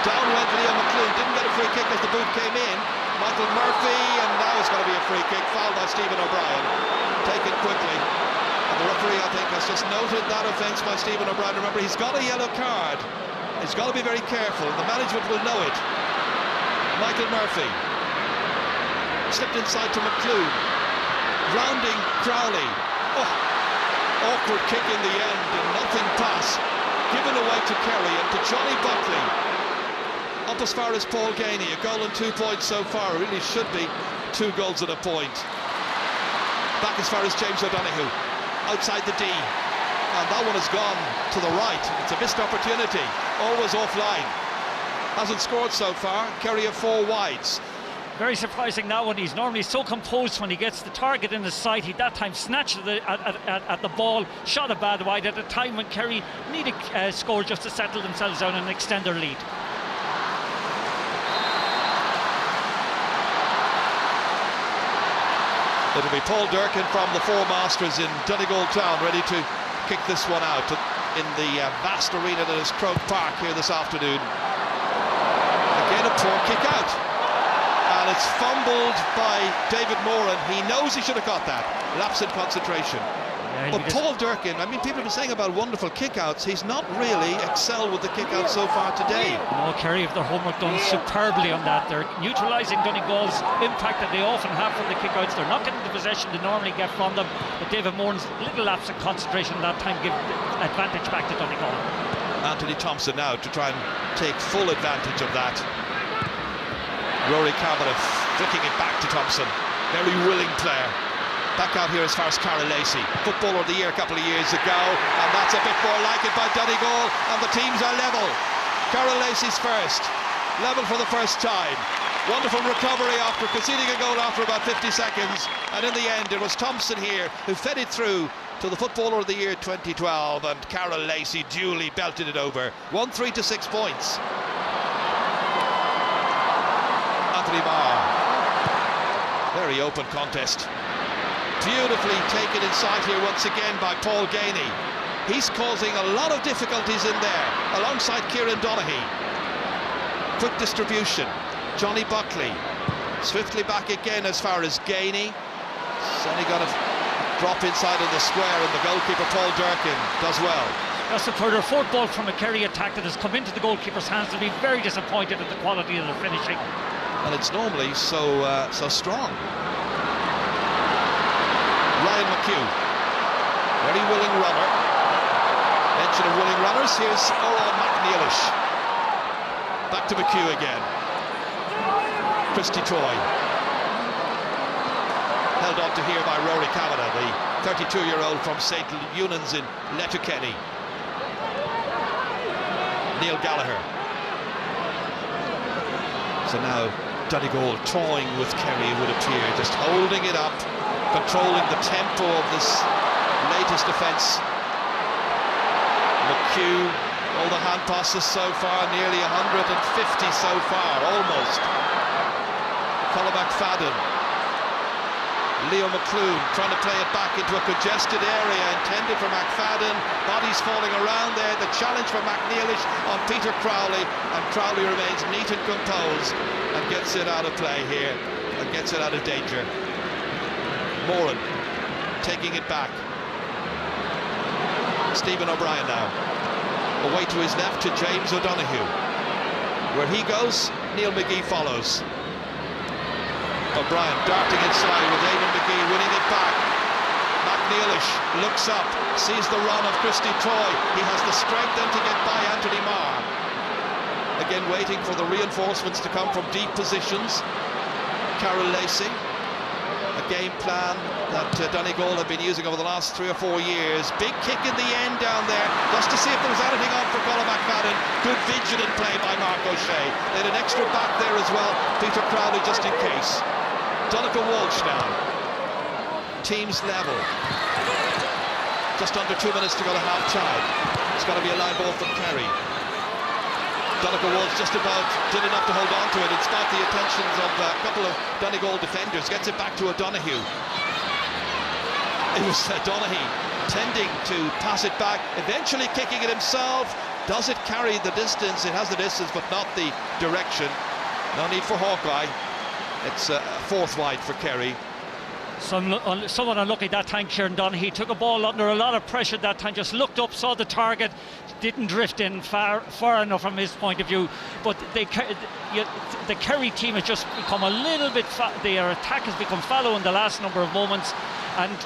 Down went Leo McClune. Didn't get a free kick as the boot came in. Michael Murphy, and now it's going to be a free kick. Fouled by Stephen O'Brien. Taken quickly. And the referee, I think, has just noted that offence by Stephen O'Brien. Remember, he's got a yellow card. He's got to be very careful. The management will know it. Michael Murphy. Slipped inside to McClune. Rounding Crowley. Oh, awkward kick in the end, and nothing pass. Given away to Kerry and to Johnny Buckley. Up as far as Paul Gainey, a goal and 2 points so far. It really should be 2 goals and a point. Back as far as James O'Donoghue, outside the D, and that one has gone to the right. It's a missed opportunity, always offline. Hasn't scored so far. Kerry have 4 wides. Very surprising now, when he's normally so composed when he gets the target in his sight. He that time snatched at the ball, shot a bad wide at a time when Kerry needed a score just to settle themselves down and extend their lead. It'll be Paul Durkin from the Four Masters in Donegal Town, ready to kick this one out in the vast arena that is Croke Park here this afternoon. Again, a poor kick out, and it's fumbled by David Moran. He knows he should have got that. Lapse in concentration. But Paul Durkin, I mean, people have been saying about wonderful kickouts. He's not really excelled with the kickouts so far today. No, Kerry have their homework done superbly on that. They're neutralising Donegal's impact that they often have from the kickouts. They're not getting the possession they normally get from them. But David Moran's little lapse in concentration that time give the advantage back to Donegal. Anthony Thompson now to try and take full advantage of that. Rory Kavanagh flicking it back to Thompson. Very willing player. Back out here as far as Cara Lacey, Footballer of the Year a couple of years ago, and that's a bit more like it by Donegal, and the teams are level. Cara Lacey's first, level for the first time. Wonderful recovery after conceding a goal after about 50 seconds, and in the end it was Thompson here who fed it through to the Footballer of the Year 2012, and Cara Lacey duly belted it over. 1-3 to 6 points. Anthony Marr. Very open contest. Beautifully taken inside here once again by Paul Gainey. He's causing a lot of difficulties in there, alongside Kieran Donaghy. Quick distribution. Johnny Buckley. Swiftly back again as far as Gainey. He's only got a drop inside of the square, and the goalkeeper Paul Durkin does well. That's a further 4th ball from a Kerry attack that has come into the goalkeeper's hands. They'll be very disappointed at the quality of the finishing. And it's normally so strong. Ryan McHugh, very willing runner. Mention of willing runners, here's Oran McNeilish. Back to McHugh again. Christy Toy. Held on to here by Rory Kavanagh, the 32-year-old from St. Eunan's in Letterkenny. Neil Gallagher. So now Donegal toying with Kerry, it would appear, just holding it up, controlling the tempo of this latest offence. McHugh, all the hand passes so far, nearly 150 so far, almost. Colin McFadden. Leo McClune trying to play it back into a congested area intended for McFadden. Bodies falling around there. The challenge for McNeilish on Peter Crowley, and Crowley remains neat and composed and gets it out of play here and gets it out of danger. Moran taking it back. Stephen O'Brien now. Away to his left to James O'Donoghue. Where he goes, Neil McGee follows. O'Brien darting inside with Eamon McGee winning it back. McNeilish looks up, sees the run of Christy Toy. He has the strength then to get by Anthony Marr. Again waiting for the reinforcements to come from deep positions. Carol Lacey. A game plan that Donegal have been using over the last 3 or 4 years. Big kick in the end down there, just to see if there was anything on for Colin McFadden. Good vigilant play by Mark O'Shea. They had an extra back there as well, Peter Crowley just in case. Donegal Walsh now. Teams level. Just under 2 minutes to go to half time. It's got to be a line ball from Kerry. Donegal Walsh just about did enough to hold on to it. It's got the attentions of a couple of Donegal defenders. Gets it back to O'Donoghue. it was Donaghy tending to pass it back, eventually kicking it himself. Does it carry the distance? It has the distance, but not the direction. No need for Hawkeye. It's a fourth wide for Kerry. Someone unlucky that time, Kieran Donaghy took a ball under a lot of pressure that time, just looked up, saw the target, didn't drift in far enough from his point of view. But the Kerry team has just become a little bit, their attack has become fallow in the last number of moments, and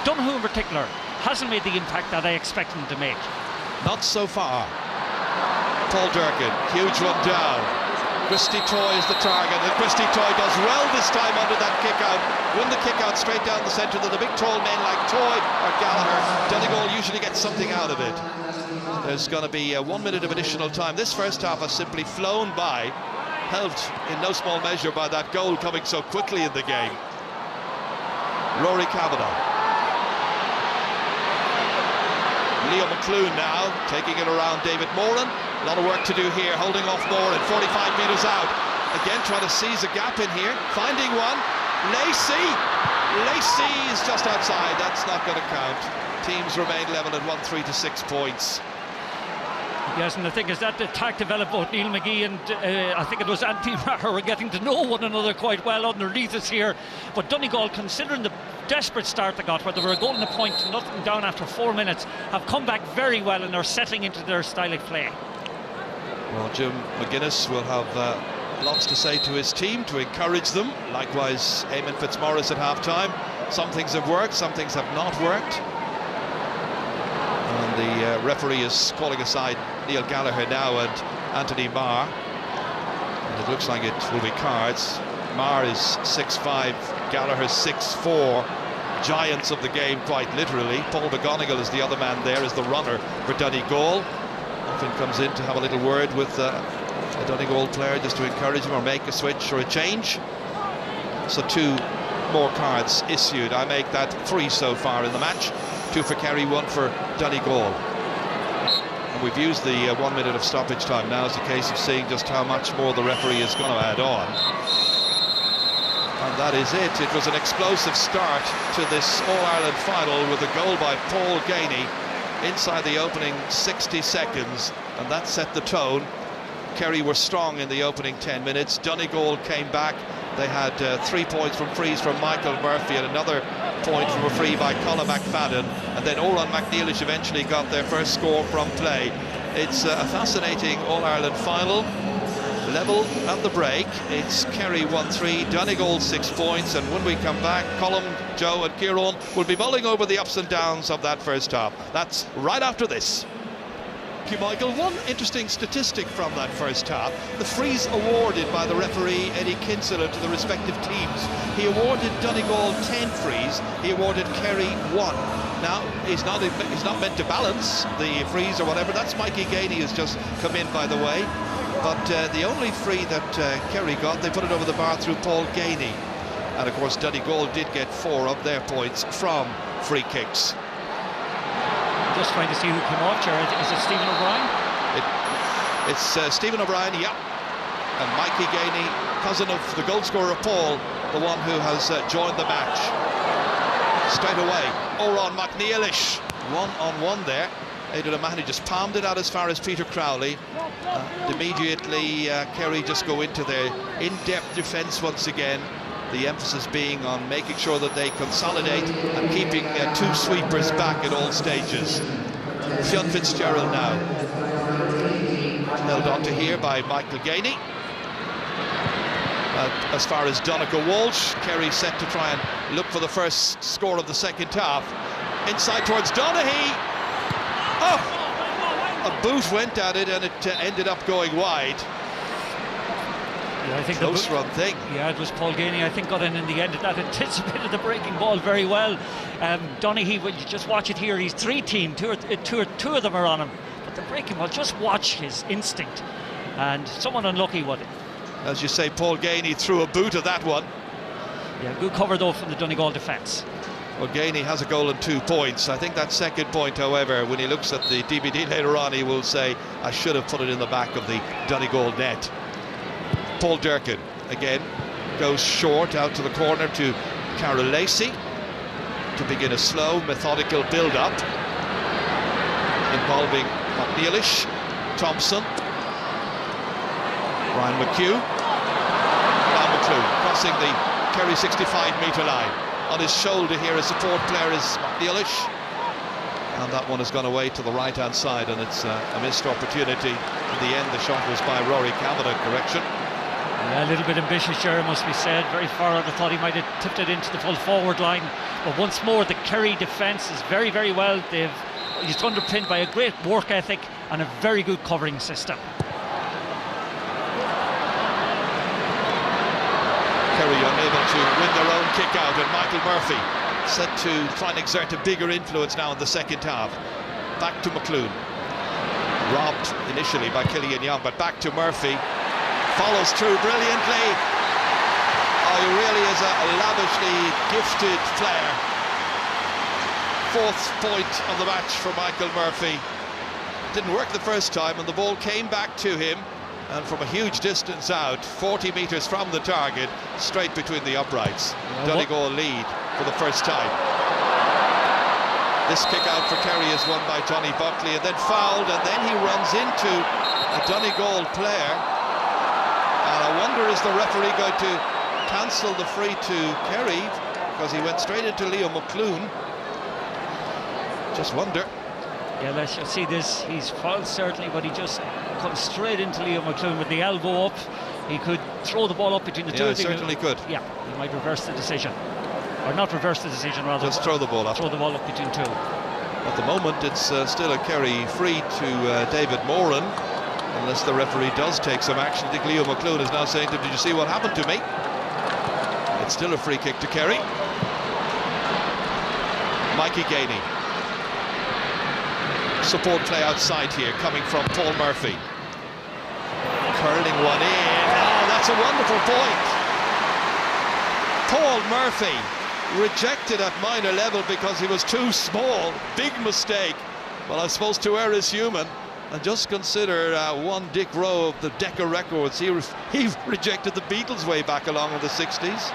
Donoghue in particular hasn't made the impact that I expect him to make. Not so far. Paul Durkin, huge run down. Christy Toy is the target, and Christy Toy does well this time under that kick out. Win the kick out straight down the centre. The big tall men like Toy or Gallagher, Donegal usually gets something out of it. There's going to be 1 minute of additional time. This first half has simply flown by, helped in no small measure by that goal coming so quickly in the game. Rory Kavanagh. Leo McClune now taking it around David Moran. A lot of work to do here, holding off Moran, 45 metres out. Again trying to seize a gap in here, finding one. Lacey is just outside. That's not going to count. Teams remain level at 1-3 to 6 points. Yes, and the thing is that the attack developed. Both Neil McGee and I think it was Anthony Maher were getting to know one another quite well underneath us here. But Donegal, considering the desperate start they got, where they were a goal and a point, nothing down after 4 minutes, have come back very well and are settling into their style of play. Well, Jim McGuinness will have lots to say to his team to encourage them. Likewise, Eamon Fitzmaurice at half-time. Some things have worked, some things have not worked. And the referee is calling aside Neil Gallagher now and Anthony Marr. And it looks like it will be cards. Marr is 6'5", Gallagher 6'4". Giants of the game, quite literally. Paul McGonigal is the other man there, is the runner for Donegal. Often comes in to have a little word with a Donegal player just to encourage him or make a switch or a change. So 2 more cards issued. I make that 3 so far in the match. 2 for Kerry, 1 for Donegal. And we've used the 1 minute of stoppage time. Now is a case of seeing just how much more the referee is going to add on. And that is it. It was an explosive start to this All-Ireland final with a goal by Paul Gainey inside the opening 60 seconds, and that set the tone. Kerry were strong in the opening 10 minutes. Donegal came back. They had 3 points from frees from Michael Murphy and another point from a free by Colin McFadden, and then Oran McNeilish eventually got their first score from play. It's a fascinating All-Ireland final. Level at the break. It's Kerry 1-3, Donegal 6 points, and when we come back, Colm, Joe and Kieran will be mulling over the ups and downs of that first half. That's right after this. Thank you, Michael. One interesting statistic from that first half: the frees awarded by the referee Eddie Kinsella to the respective teams. He awarded Donegal 10 frees, he awarded Kerry 1. Now, he's not meant to balance the frees or whatever. That's Mikey Gainey has just come in, by the way. But the only free that Kerry got, they put it over the bar through Paul Gainey. And of course Donegal did get 4 of their points from free kicks. Just trying to see who came off, Jared. Is it Stephen O'Brien? It's Stephen O'Brien, yeah. And Mikey Gainey, cousin of the goal scorer Paul, the one who has joined the match. Straight away, Oran McNeilish, 1-on-1 there. Aidan O'Mahony just palmed it out as far as Peter Crowley. Immediately Kerry just go into their in-depth defence once again, the emphasis being on making sure that they consolidate and keeping 2 sweepers back at all stages. Fionn Fitzgerald now held on to here by Michael Gainey. As far as Donegal Walsh, Kerry set to try and look for the first score of the second half. Inside towards Donaghy. Oh! A boot went at it and it ended up going wide. Yeah, I think close run thing. Yeah, it was Paul Gainey, I think, got in the end. That anticipated the breaking ball very well. Donaghy, when you just watch it here, he's 3-team, two of them are on him. But the breaking ball, just watch his instinct. And someone unlucky with it. As you say, Paul Gainey threw a boot at that one. Yeah, good cover though from the Donegal defence. Well, Gainey has a goal and 2 points. I think that second point, however, when he looks at the DVD later on, he will say, I should have put it in the back of the Donegal net. Paul Durkin, again, goes short out to the corner to Carol Lacey. to begin a slow, methodical build-up involving McNeilish, Thompson, Ryan McHugh, now McClue crossing the Kerry 65-metre line. On his shoulder here, a support player is McNeilish, and that one has gone away to the right-hand side, and it's a missed opportunity. In the end, the shot was by Rory Kavanagh, correction. Yeah, a little bit ambitious, Jerry, must be said. Very far out. I thought he might have tipped it into the full forward line. But once more, the Kerry defence is very, very well. It's underpinned by a great work ethic and a very good covering system. Kerry unable to win their own kick out, and Michael Murphy set to try and exert a bigger influence now in the second half. Back to McClune. Robbed initially by Killian Young, but back to Murphy. Follows through brilliantly. Oh, he really is a lavishly gifted player. Fourth point of the match for Michael Murphy. Didn't work the first time, and the ball came back to him, and from a huge distance out, 40 metres from the target, straight between the uprights. Donegal lead for the first time. This kick out for Kerry is won by Johnny Buckley, and then fouled, and then he runs into a Donegal player. And I wonder, is the referee going to cancel the free to Kerry, because he went straight into Leo McClune. Just wonder. Yeah, let's just see this. He's fouled certainly, but he just comes straight into Leo McClune with the elbow up. He could throw the ball up between the two. Yeah, he certainly could. Yeah, he might reverse the decision. Or not reverse the decision, rather. Just throw the ball up. Throw the ball up between two. At the moment, it's still a Kerry free to David Moran, unless the referee does take some action. I think Leo McClune is now saying to him, did you see what happened to me? It's still a free kick to Kerry. Mikey Gainey. Support play outside here, coming from Paul Murphy. Curling one in. Oh, that's a wonderful point. Paul Murphy rejected at minor level because he was too small. Big mistake. Well, I suppose to err is human. And just consider one Dick Rowe of the Decca Records. He rejected the Beatles way back along in the 60s.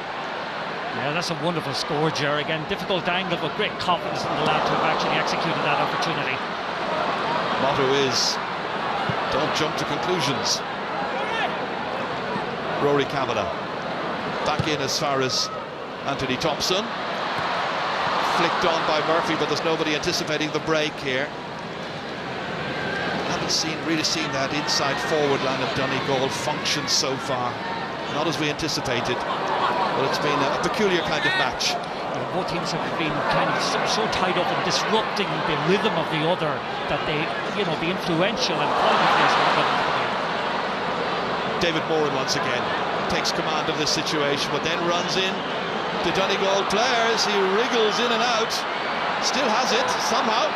Yeah, that's a wonderful score, Ger. Again, difficult angle, but great confidence in the lad to have actually executed that opportunity. Motto is, don't jump to conclusions. Rory Kavanagh back in as far as Anthony Thompson. Flicked on by Murphy, but there's nobody anticipating the break here. Haven't really seen that inside forward line of Donegal function so far. Not as we anticipated, but it's been a peculiar kind of match. Both teams have been kind of so tied up in disrupting the rhythm of the other that they, the influential and quality players are not. David Moran once again takes command of this situation, but then runs in to Donegal players. He wriggles in and out, still has it somehow.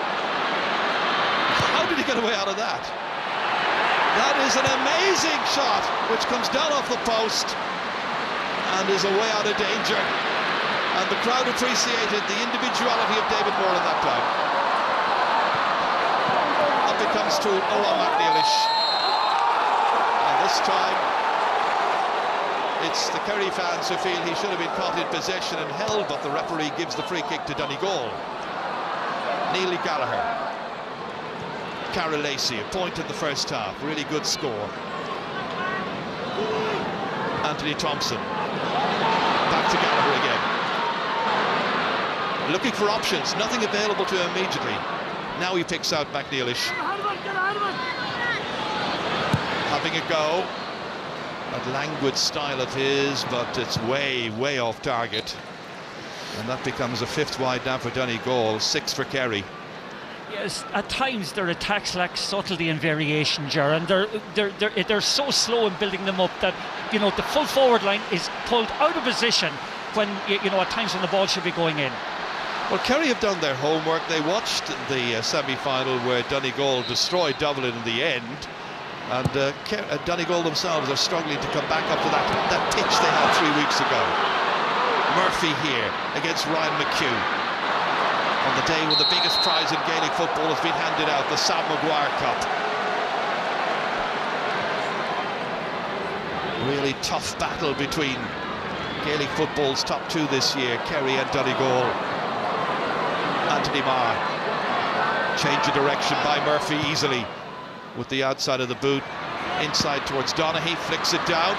How did he get away out of that? That is an amazing shot, which comes down off the post and is away out of danger. And the crowd appreciated the individuality of David Moran that time. Up it comes to Oran McNeilish. And this time, it's the Kerry fans who feel he should have been caught in possession and held, but the referee gives the free kick to Donegal. Neely Gallagher. Carol Lacey, a point in the first half. Really good score. Anthony Thompson. Back to Gallagher again. Looking for options, nothing available to him immediately. Now he picks out McNeilish. Having a go. That languid style of his, but it's way off target. And that becomes a fifth wide now for Donegal, 6 for Kerry. Yes, at times their attacks lack subtlety and variation, Ger, and they're so slow in building them up that the full forward line is pulled out of position when at times when the ball should be going in. Well, Kerry have done their homework. They watched the semi-final where Donegal destroyed Dublin in the end, and Donegal themselves are struggling to come back up to that pitch they had 3 weeks ago. Murphy here against Ryan McHugh on the day when the biggest prize in Gaelic football has been handed out, the Sam Maguire Cup. Really tough battle between Gaelic football's top two this year, Kerry and Donegal. Anthony Marr. Change of direction by Murphy easily with the outside of the boot. Inside towards Donaghy, flicks it down.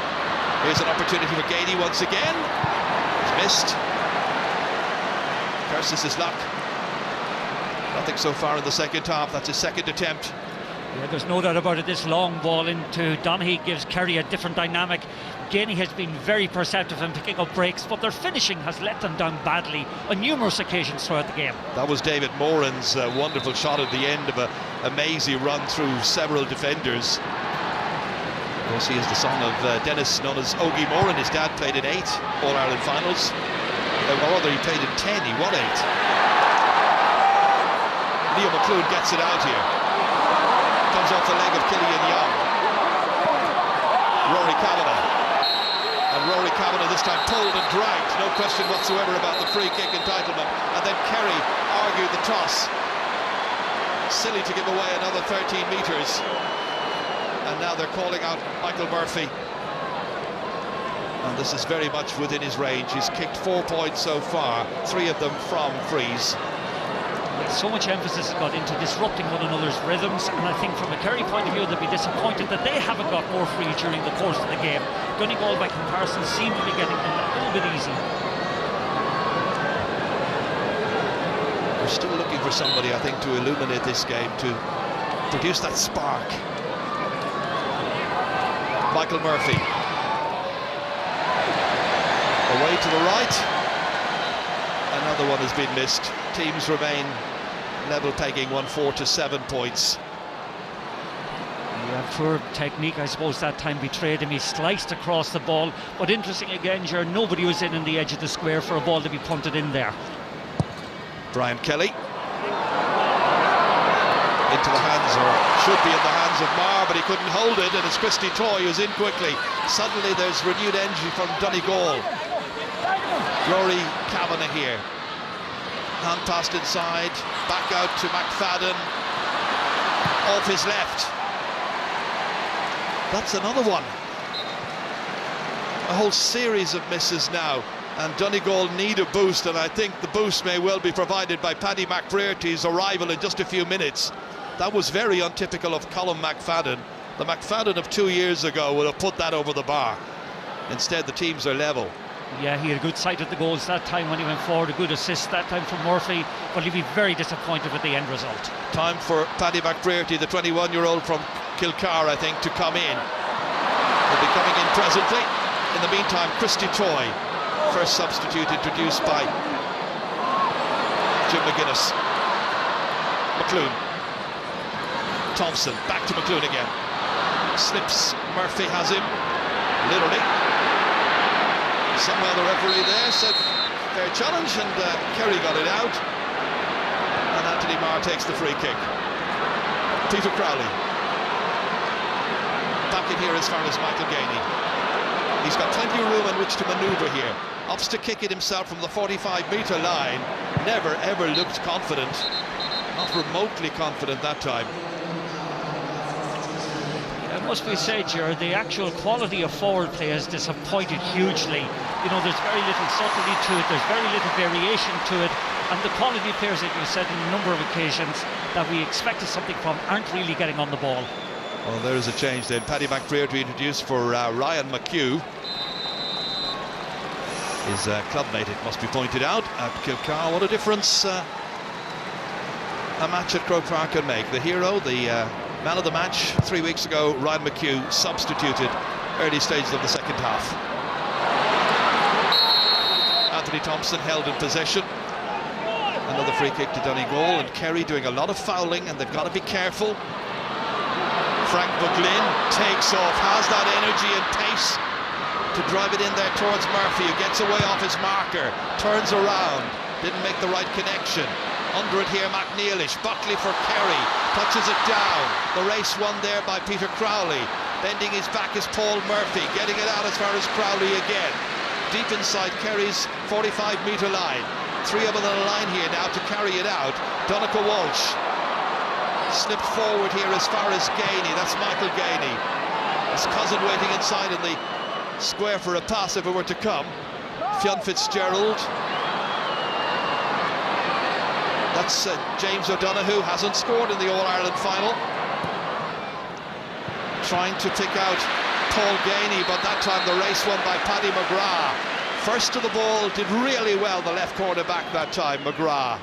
Here's an opportunity for Gainey once again. He's missed. Curses his luck. Nothing so far in the second half. That's his second attempt. Yeah, there's no doubt about it. This long ball into Donaghy gives Kerry a different dynamic. Gainey has been very perceptive in picking up breaks, but their finishing has let them down badly on numerous occasions throughout the game. That was David Moran's wonderful shot at the end of a mazy run through several defenders. Of course, he is the son of Dennis, known as Ogie Moran. His dad played in 8 All-Ireland finals. Or rather, he played in 10. He won 8. Liam McClune gets it out here. Comes off the leg of Killian Young. Rory Kavanagh. And Rory Kavanagh this time pulled and dragged. No question whatsoever about the free kick entitlement. And then Kerry argued the toss. Silly to give away another 13 metres. And now they're calling out Michael Murphy. And this is very much within his range. He's kicked 4 points so far, 3 of them from frees. So much emphasis has got into disrupting one another's rhythms, and I think from a Kerry point of view they'll be disappointed that they haven't got more free during the course of the game. Donegal by comparison seem to be getting them a little bit easy. We're still looking for somebody, I think, to illuminate this game, to produce that spark. Michael Murphy. Away to the right. Another one has been missed. Teams remain level pegging 1-4 to 7 points. Yeah, poor technique, I suppose, that time betrayed him. He sliced across the ball, but interesting again, Ger, nobody was in the edge of the square for a ball to be punted in there. Brian Kelly. Into the hands, or should be in the hands of Marr, but he couldn't hold it, and it's Christy Toy who's in quickly. Suddenly there's renewed energy from Donegal. Rory Kavanagh here. Hand passed inside, back out to McFadden, off his left. That's another one. A whole series of misses now, and Donegal need a boost, and I think the boost may well be provided by Paddy McBrearty's arrival in just a few minutes. That was very untypical of Colm McFadden. The McFadden of 2 years ago would have put that over the bar. Instead, the teams are level. Yeah, he had a good sight at the goals that time when he went forward, a good assist that time from Murphy, but he'll be very disappointed with the end result. Time for Paddy McBrearty, the 21-year-old from Kilcar, I think, to come in. He'll be coming in presently. In the meantime, Christy Toy, first substitute introduced by Jim McGuinness. McClune. Thompson, back to McClune again. Slips, Murphy has him, literally. Somehow the referee there said fair challenge, and Kerry got it out, and Anthony Marr takes the free kick. Peter Crowley back in here as far as Michael Gainey. He's got plenty of room in which to manoeuvre here. Opts to kick it himself from the 45-metre line. Never ever looked confident, not remotely confident that time. It must be said, Gerard, the actual quality of forward play has disappointed hugely. You know, there's very little subtlety to it, there's very little variation to it, and the quality of players that you've said on a number of occasions that we expected something from aren't really getting on the ball. Well, there is a change then. Paddy McBrearty introduced for Ryan McHugh. His clubmate, it must be pointed out, at Kilcar. What a difference a match at Croke Park can make. The hero, the man of the match 3 weeks ago, Ryan McHugh, substituted early stages of the second half. Anthony Thompson held in possession. Another free kick to Donegal, and Kerry doing a lot of fouling, and they've got to be careful. Frank McGlynn takes off, has that energy and pace to drive it in there towards Murphy, who gets away off his marker, turns around, didn't make the right connection. Under it here, McNeilish, Buckley for Kerry, touches it down. The race won there by Peter Crowley. Bending his back is Paul Murphy, getting it out as far as Crowley again. Deep inside Kerry's 45-metre line. 3 of them on the line here now to carry it out. Donncha Walsh slipped forward here as far as Gainey. That's Michael Gainey. His cousin waiting inside in the square for a pass if it were to come. Fionn Fitzgerald. That's chance. James O'Donoghue hasn't scored in the All-Ireland final. Trying to pick out Paul Gainey, but that time the race won by Paddy McGrath. First to the ball, did really well, the left corner back that time, McGrath.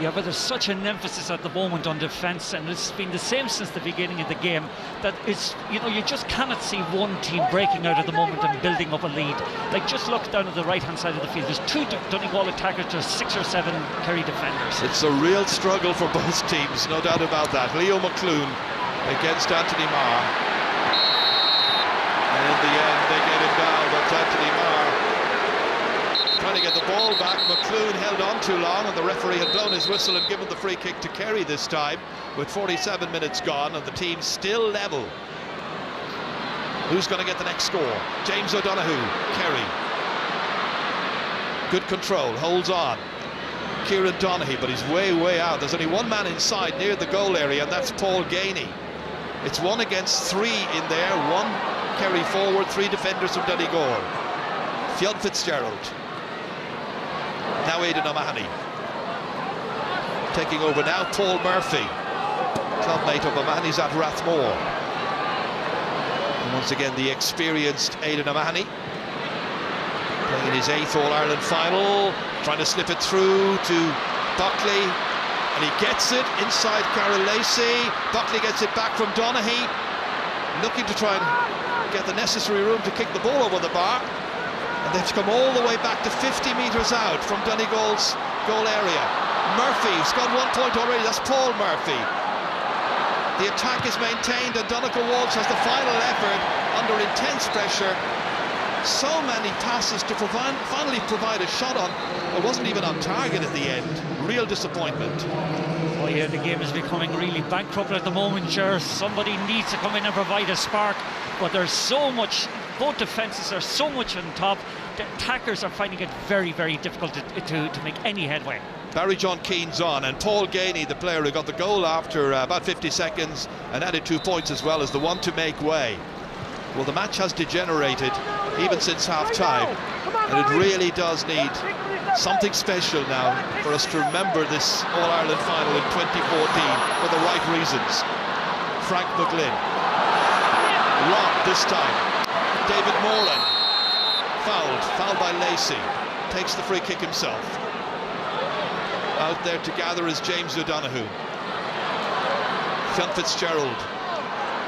Yeah, but there's such an emphasis at the moment on defence, and it's been the same since the beginning of the game, that it's, you know, you just cannot see one team breaking out at the moment and building up a lead. Like, just look down at the right-hand side of the field. There's 2 Donegal attackers, there's 6 or 7 Kerry defenders. It's a real struggle for both teams, no doubt about that. Leo McClune against Anthony Marr. And in the end, they get him down, but Anthony Marr trying to get the ball back. McClune held on too long, and the referee had blown his whistle and given the free kick to Kerry this time, with 47 minutes gone and the team still level. Who's going to get the next score? James O'Donoghue, Kerry. Good control, holds on. Kieran Donaghy, but he's way out. There's only one man inside near the goal area, and that's Paul Gainey. It's 1 against 3 in there. 1 Kerry forward, 3 defenders from Donegal. Fionn Fitzgerald. Now Aidan O'Mahony. Taking over now, Paul Murphy. Clubmate of O'Mahony's at Rathmore. And once again, the experienced Aidan O'Mahony. Playing in his 8th All-Ireland final. Trying to slip it through to Buckley. And he gets it inside Carol Lacey. Buckley gets it back from Donaghy. Looking to try and get the necessary room to kick the ball over the bar. And they've come all the way back to 50 metres out from Donegal's goal area. Murphy's got 1 point already, that's Paul Murphy. The attack is maintained, and Donegal Walsh has the final effort under intense pressure. So many passes to finally provide a shot on. It wasn't even on target at the end. Real disappointment. Oh yeah, the game is becoming really bankrupt at the moment, sure. Somebody needs to come in and provide a spark, but there's so much. Both defences are so much on top. The attackers are finding it very difficult to make any headway. Barry John Keane's on, and Paul Gainey, the player who got the goal after about 50 seconds and added 2 points as well, is the one to make way. Well, the match has degenerated even since half-time, and it really does need something special now for us to remember this All-Ireland final in 2014 for the right reasons. Frank McGlynn. Robbed this time. David Moran. Fouled by Lacey. Takes the free kick himself. Out there to gather is James O'Donoghue. Fionn Fitzgerald.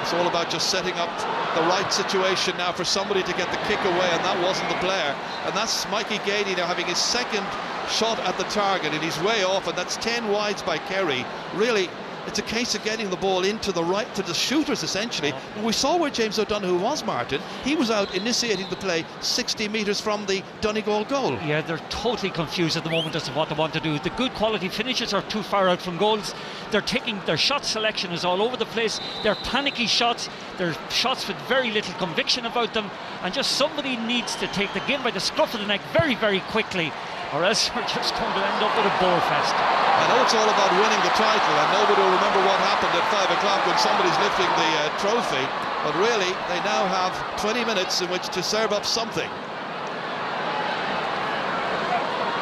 It's all about just setting up the right situation now for somebody to get the kick away, and that wasn't the player. And that's Mikey Gainey now having his 2nd shot at the target, and he's way off, and that's 10 wides by Kerry. Really, it's a case of getting the ball into the right, to the shooters essentially. And we saw where James O'Donoghue was, Martin. He was out initiating the play 60 metres from the Donegal goal. Yeah, they're totally confused at the moment as to what they want to do. The good quality finishes are too far out from goals. They're taking, their shot selection is all over the place. They're panicky shots. They're shots with very little conviction about them. And just somebody needs to take the game by the scruff of the neck very quickly, or else we're just going to end up with a bore fest. I know it's all about winning the title, and nobody will remember what happened at 5 o'clock when somebody's lifting the trophy, but really they now have 20 minutes in which to serve up something.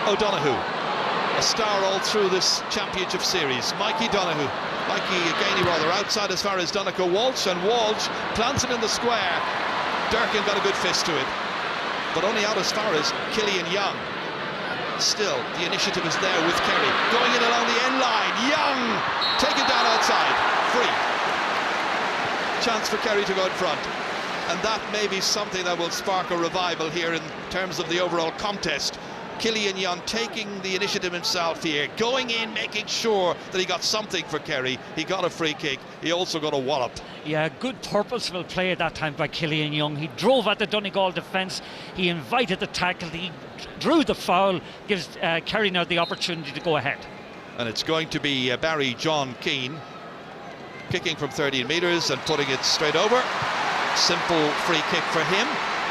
O'Donoghue, a star all through this championship series. Mikey Gainey outside as far as Donegal. Walsh plants it in the square. Durkin got a good fist to it, but only out as far as Killian Young. Still, the initiative is there with Kerry. Going in along the end line. Young! Taken down outside. Free. Chance for Kerry to go in front. And that may be something that will spark a revival here in terms of the overall contest. Killian Young taking the initiative himself here. Going in, making sure that he got something for Kerry. He got a free kick. He also got a wallop. Yeah, good purposeful play at that time by Killian Young. He drove at the Donegal defence. He invited the tackle. He drew the foul. Gives Kerry now the opportunity to go ahead. And it's going to be Barry John Keane kicking from 13 metres and putting it straight over. Simple free kick for him,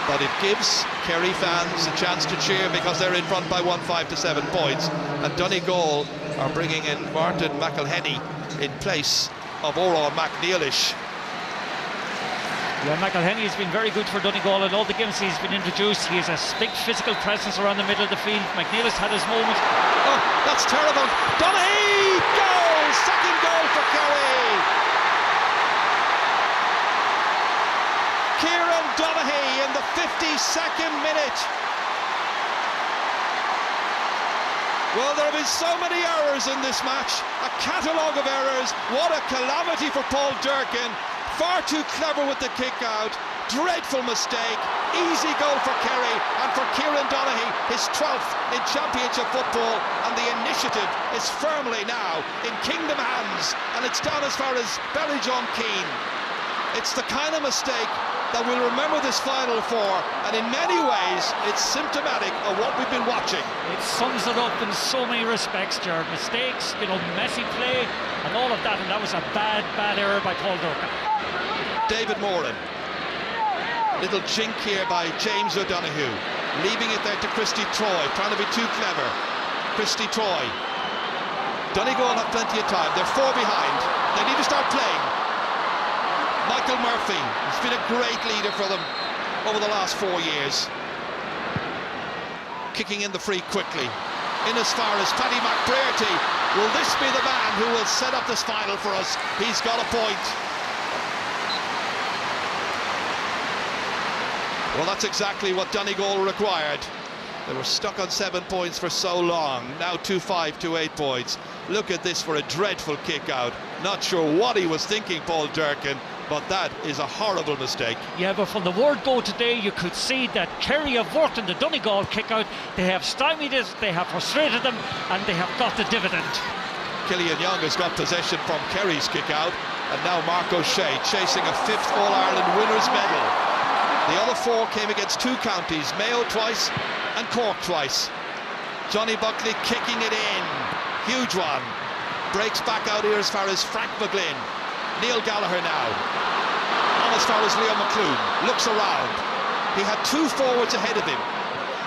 but it gives Kerry fans a chance to cheer because they're in front by 5 to 7 points. And Donegal are bringing in Martin McElhenney in place of Oran McNeilish. Yeah, McElhenney has been very good for Donegal in all the games he's been introduced. He has a big physical presence around the middle of the field. McNeilish had his moment. Oh, that's terrible. Donaghy! Goal! Second goal for Kerry. Kieran Donaghy in the 52nd minute. Well, there have been so many errors in this match, a catalogue of errors. What a calamity for Paul Durcan. Far too clever with the kick out. Dreadful mistake. Easy goal for Kerry, and for Kieran Donaghy, his 12th in Championship football, and the initiative is firmly now in Kingdom hands, and it's down as far as Ballyjohn-Keane. It's the kind of mistake that we'll remember this final for, and in many ways it's symptomatic of what we've been watching. It sums it up in so many respects, Jared. Mistakes, messy play and all of that, and that was a bad error by Paul Durcan. David Moran. Little jink here by James O'Donoghue, leaving it there to Christy Troy, trying to be too clever. Christy Troy. Donegal have plenty of time, they're 4 behind, they need to start playing. Michael Murphy has been a great leader for them over the last 4 years. Kicking in the free quickly. In as far as Paddy McBrearty. Will this be the man who will set up this final for us? He's got a point. Well, that's exactly what Donegal required. They were stuck on 7 points for so long. Now 2-5 to 8 points. Look at this for a dreadful kick out. Not sure what he was thinking, Paul Durcan, but that is a horrible mistake. Yeah, but from the word go today, you could see that Kerry have worked in the Donegal kick out. They have stymied it, they have frustrated them, and they have got the dividend. Killian Young has got possession from Kerry's kick out, and now Mark O'Shea chasing a 5th All-Ireland winners medal. The other 4 came against 2 counties, Mayo twice and Cork twice. Johnny Buckley kicking it in, huge one. Breaks back out here as far as Frank McGlynn. Neil Gallagher now, on as far as Leo McClune, looks around. He had 2 forwards ahead of him.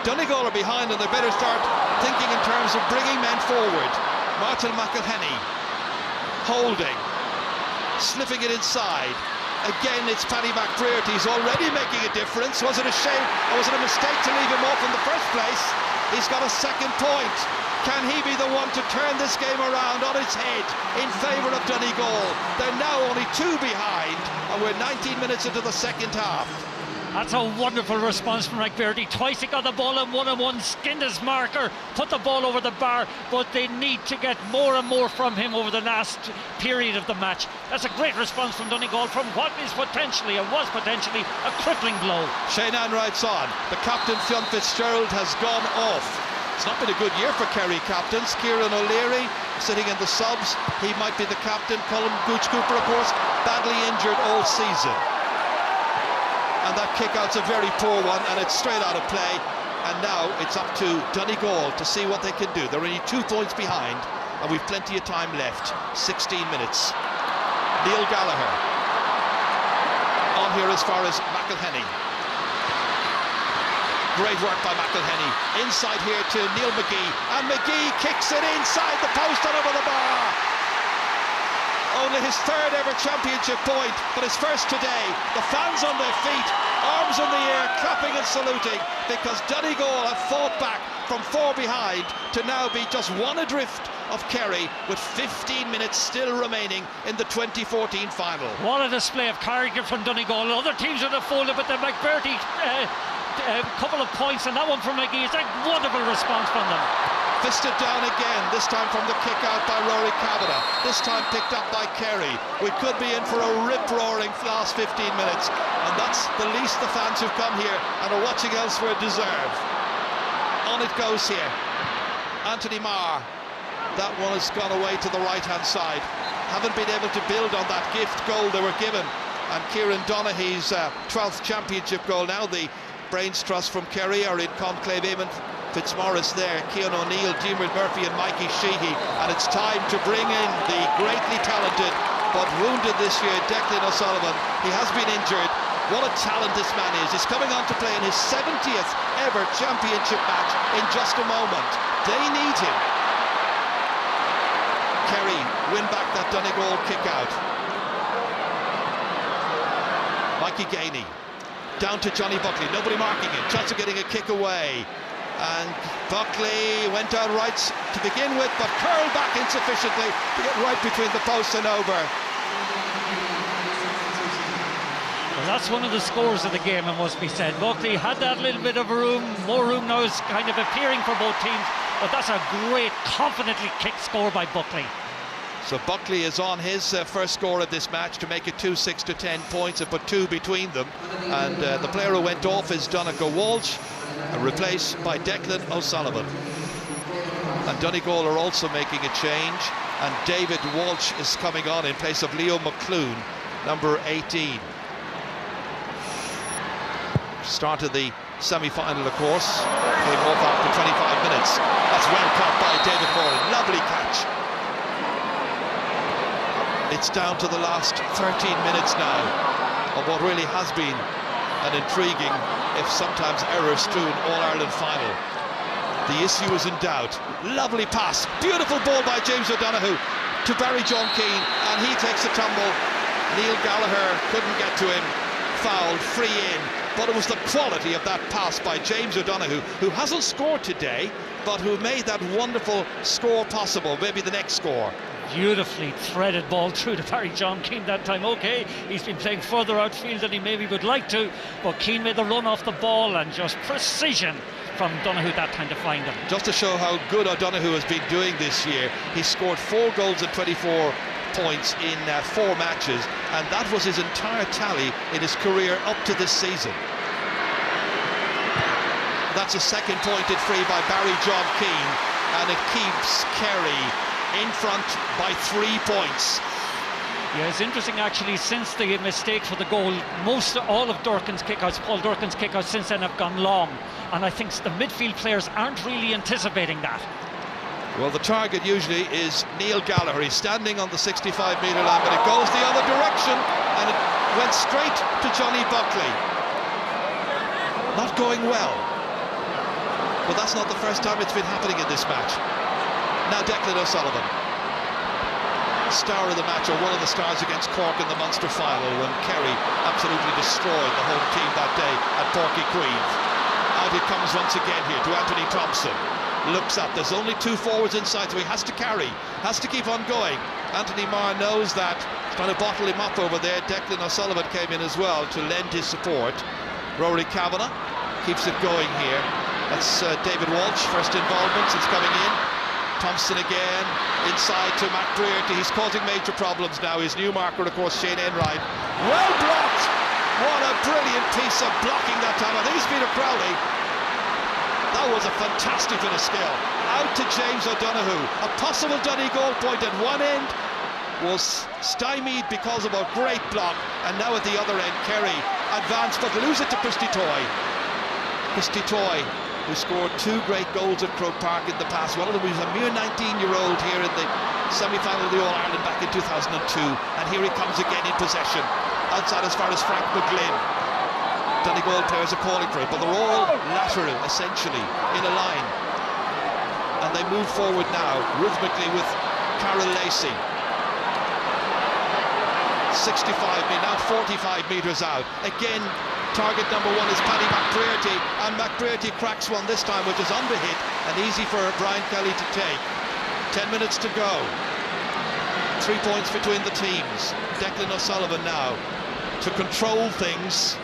Donegal are behind, and they better start thinking in terms of bringing men forward. Martin McElhenney holding, slipping it inside. Again, it's Paddy McBrearty. He's already making a difference. Was it a shame, or was it a mistake to leave him off in the first place? He's got a second point. Can he be the one to turn this game around on its head in favour of Donegal? They're now only 2 behind, and we're 19 minutes into the second half. That's a wonderful response from McBrearty. Twice he got the ball in 1-on-1, skinned his marker, put the ball over the bar, but they need to get more and more from him over the last period of the match. That's a great response from Donegal from what is potentially, or was potentially, a crippling blow. Shane writes on, the captain Fionn Fitzgerald has gone off. It's not been a good year for Kerry captains. Kieran O'Leary sitting in the subs, he might be the captain. Colm Gooch Cooper, of course, badly injured all season. And that kick-out's a very poor one, and it's straight out of play. And now it's up to Donegal to see what they can do. They're only 2 points behind, and we've plenty of time left. 16 minutes. Neil Gallagher on here as far as McElhenney. Great work by McElhenney. Inside here to Neil McGee, and McGee kicks it inside the post and over the bar. Only his 3rd ever championship point, but his first today. The fans on their feet, arms in the air, clapping and saluting, because Donegal have fought back from 4 behind to now be just 1 adrift of Kerry, with 15 minutes still remaining in the 2014 final. What a display of character from Donegal. Other teams would have folded, but the McBrearty couple of points, and that one from McGee is a wonderful response from them. Fisted down again, this time from the kick out by Rory Kavanagh, this time picked up by Kerry. We could be in for a rip-roaring last 15 minutes, and that's the least the fans who've come here and are watching elsewhere deserve. On it goes here. Anthony Marr, that one has gone away to the right-hand side. Haven't been able to build on that gift goal they were given, and Kieran Donaghy's 12th championship goal. Now the Brains Trust from Kerry are in conclave. Eamon Fitzmaurice there, Cian O'Neill, Diarmuid Murphy and Mikey Sheehy, and it's time to bring in the greatly talented but wounded this year Declan O'Sullivan. He has been injured. What a talent this man is. He's coming on to play in his 70th ever championship match in just a moment. They need him. Kerry win back that Donegal kick out. Mikey Gainey down to Johnny Buckley, nobody marking him, chance of getting a kick away. And Buckley went down right to begin with, but curled back insufficiently to get right between the posts and over. Well, that's one of the scores of the game, it must be said. Buckley had that little bit of room, more room now is kind of appearing for both teams, but that's a great, confidently kicked score by Buckley. So Buckley is on his first score of this match to make it 2-6 to 10 points and put 2 between them. And the player who went off is Donegal Walsh, replaced by Declan O'Sullivan. And Donegal are also making a change, and David Walsh is coming on in place of Leo McClune, number 18. Started the semi-final, of course, came off after 25 minutes. That's well caught by David Moran, lovely catch. It's down to the last 13 minutes now of what really has been an intriguing, if sometimes error-strewn, All-Ireland final. The issue is in doubt. Lovely pass, beautiful ball by James O'Donoghue to Barry John Keane, and he takes a tumble. Neil Gallagher couldn't get to him, fouled, free in. But it was the quality of that pass by James O'Donoghue, who hasn't scored today, but who made that wonderful score possible, maybe the next score. Beautifully threaded ball through to Barry John Keane that time. Okay, he's been playing further outfield than he maybe would like to, but Keane made the run off the ball, and just precision from Donoghue that time to find him. Just to show how good O'Donoghue has been doing this year, he scored 4 goals and 24 points in 4 matches, and that was his entire tally in his career up to this season. That's a second pointed free by Barry John Keane, and it keeps Kerry in front by 3 points. Yeah, it's interesting actually, since the mistake for the goal, all of Durkin's kickouts, Paul Durkin's kickouts since then have gone long, and I think the midfield players aren't really anticipating that. Well, the target usually is Neil Gallagher. He's standing on the 65-metre line, but it goes the other direction, and it went straight to Johnny Buckley. Not going well, but that's not the first time it's been happening in this match. Now Declan O'Sullivan, star of the match, or one of the stars against Cork in the Munster final, when Kerry absolutely destroyed the home team that day at Porky Queeve. Out it comes once again here to Anthony Thompson. Looks up, there's only 2 forwards inside, so he has to carry, has to keep on going. Anthony Marr knows that, he's trying to bottle him up over there. Declan O'Sullivan came in as well to lend his support. Rory Kavanagh keeps it going here. That's David Walsh, first involvement since coming in. Thompson again, inside to Matt Brearty. He's causing major problems now. His new marker, of course, Shane Enright. Well blocked! What a brilliant piece of blocking that time. I think it's Peter Crowley. That was a fantastic bit of skill. Out to James O'Donoghue. A possible Donegal point at one end was stymied because of a great block, and now at the other end, Kerry advanced but lose it to Christy Toy. Christy Toy, who scored 2 great goals at Croke Park in the past. One of them was a mere 19-year-old here in the semi-final of the All-Ireland back in 2002, and here he comes again in possession, outside as far as Frank McGlynn. Donegal players are calling for it, but they're all lateral, essentially, in a line. And they move forward now, rhythmically, with Carol Lacey. 65 metres, now 45 metres out. Again, target number 1 is Paddy McBrearty, and McBrearty cracks one this time, which is underhit and easy for Brian Kelly to take. 10 minutes to go. 3 points between the teams. Declan O'Sullivan now to control things,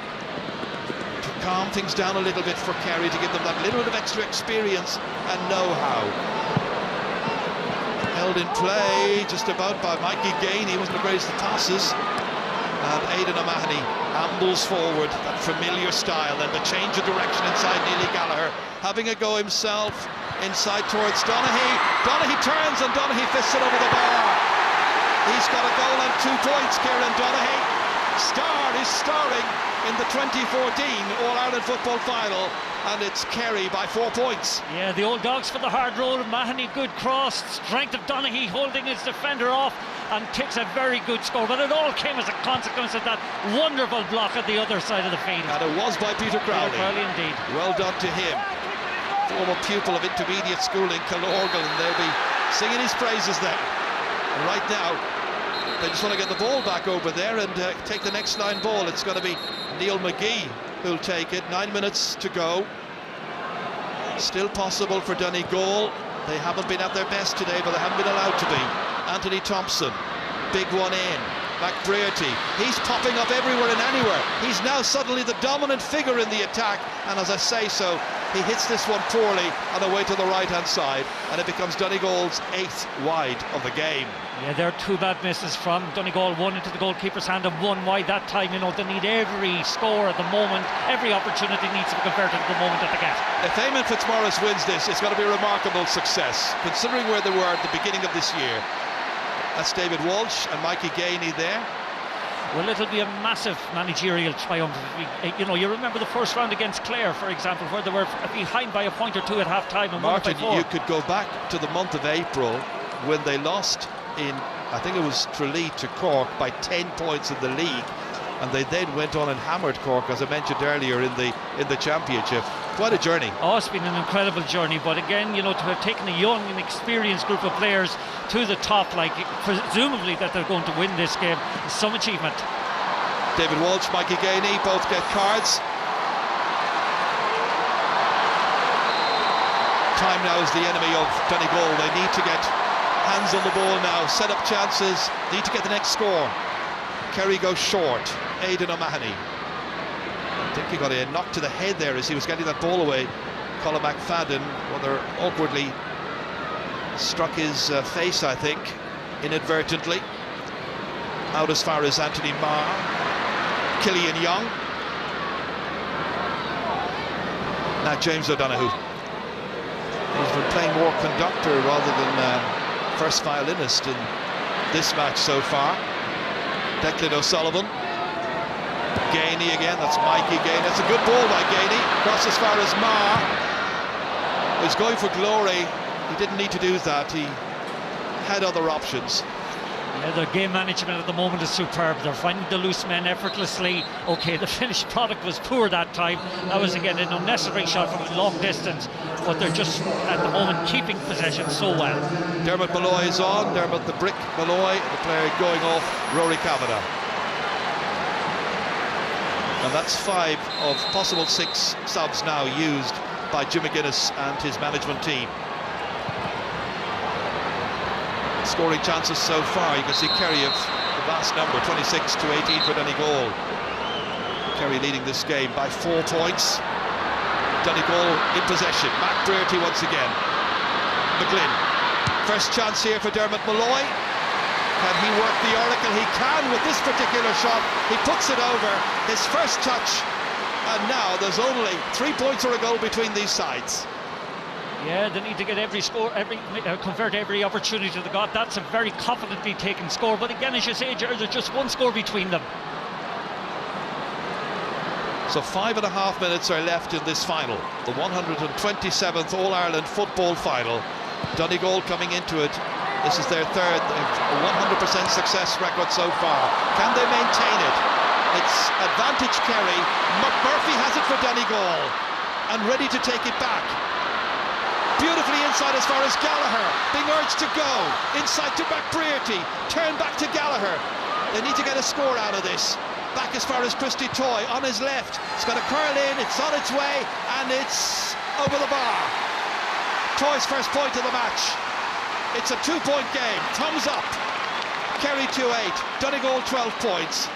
to calm things down a little bit for Kerry, to give them that little bit of extra experience and know-how. Held in play just about by Mikey Gain. He wasn't the greatest of passes. And Aidan O'Mahony ambles forward, that familiar style, and the change of direction inside Neely Gallagher, having a go himself inside towards Donoghue. Donoghue turns and Donoghue fists it over the bar. He's got a goal and 2 points, Kieran Donoghue. Is starring in the 2014 All-Ireland football final, and it's Kerry by 4 points. Yeah, the old dogs for the hard roll. Mahoney, good cross, strength of Donoghue holding his defender off, and takes a very good score, but it all came as a consequence of that wonderful block at the other side of the field. And it was by Peter Crowley. Peter Crowley indeed. Well done to him. Former pupil of intermediate school in Killorgal, and they'll be singing his praises there. And right now, they just want to get the ball back over there and take the next line ball. It's going to be Neil McGee who'll take it. 9 minutes to go. Still possible for Donegal. They haven't been at their best today, but they haven't been allowed to be. Anthony Thompson, big one in. McBrearty, he's popping up everywhere and anywhere. He's now suddenly the dominant figure in the attack, and as I say so, he hits this one poorly on the way to the right-hand side, and it becomes Donegal's 8th wide of the game. Yeah, there are 2 bad misses from Donegal, one into the goalkeeper's hand and 1 wide that time. You know, they need every score at the moment, every opportunity needs to be converted at the moment that they get. If Eamon Fitzmaurice wins this, it's going to be a remarkable success, considering where they were at the beginning of this year. That's David Walsh and Mikey Gainey there. Well, it'll be a massive managerial triumph. You know, you remember the first round against Clare, for example, where they were behind by a point or 2 at half-time and Martin, won by 4. you could go back to the month of April when they lost in, I think it was Tralee to Cork by 10 points in the league, and they then went on and hammered Cork, as I mentioned earlier, in the championship. Quite a journey. Oh, it's been an incredible journey, but again, you know, to have taken a young and experienced group of players to the top, like presumably that they're going to win this game, is some achievement. David Walsh, Mikey Gainey both get cards. Time now is the enemy of Donegal. They need to get hands on the ball now, set up chances, need to get the next score. Kerry goes short. Aidan O'Mahony, I think he got a knock to the head there as he was getting that ball away. Colin McFadden rather awkwardly struck his face, I think, inadvertently. Out as far as Anthony Marr. Killian Young. Now James O'Donoghue. He's been playing more conductor rather than first violinist in this match so far. Declan O'Sullivan. Gainey again, that's Mikey Gainey. That's a good ball by Gainey. Across as far as Marr. He's going for glory. He didn't need to do that. He had other options. Yeah, their game management at the moment is superb. They're finding the loose men effortlessly. Okay, the finished product was poor that time. That was again an unnecessary shot from a long distance, but they're just at the moment keeping possession so well. Dermot Malloy is on. Dermot the Brick Malloy, the player going off Rory Kavanagh. And that's 5 of possible 6 subs now used by Jim McGuinness and his management team. Scoring chances so far, you can see Kerry of the vast number, 26 to 18 for Donegal. Kerry leading this game by 4 points. Donegal in possession. McBrearty once again. McGlynn. First chance here for Dermot Malloy. Can he work the oracle? He can with this particular shot. He puts it over. His first touch. And now there's only 3 points or a goal between these sides. Yeah, they need to get every score, convert every opportunity they got. That's a very confidently taken score. But again, as you say, Gerard, there's just 1 score between them. So 5.5 minutes are left in this final, the 127th All-Ireland football final. Donegal coming into it. This is their 3rd, 100% success record so far. Can they maintain it? It's advantage Kerry. McMurphy has it for Donegal and ready to take it back. Beautifully inside as far as Gallagher, being urged to go. Inside to McBrearty, turn back to Gallagher. They need to get a score out of this. Back as far as Christy Toy, on his left. It's going to curl in, it's on its way, and it's over the bar. Toy's first point of the match. It's a 2-point game, thumbs up. Kerry 2-8, Donegal 12 points.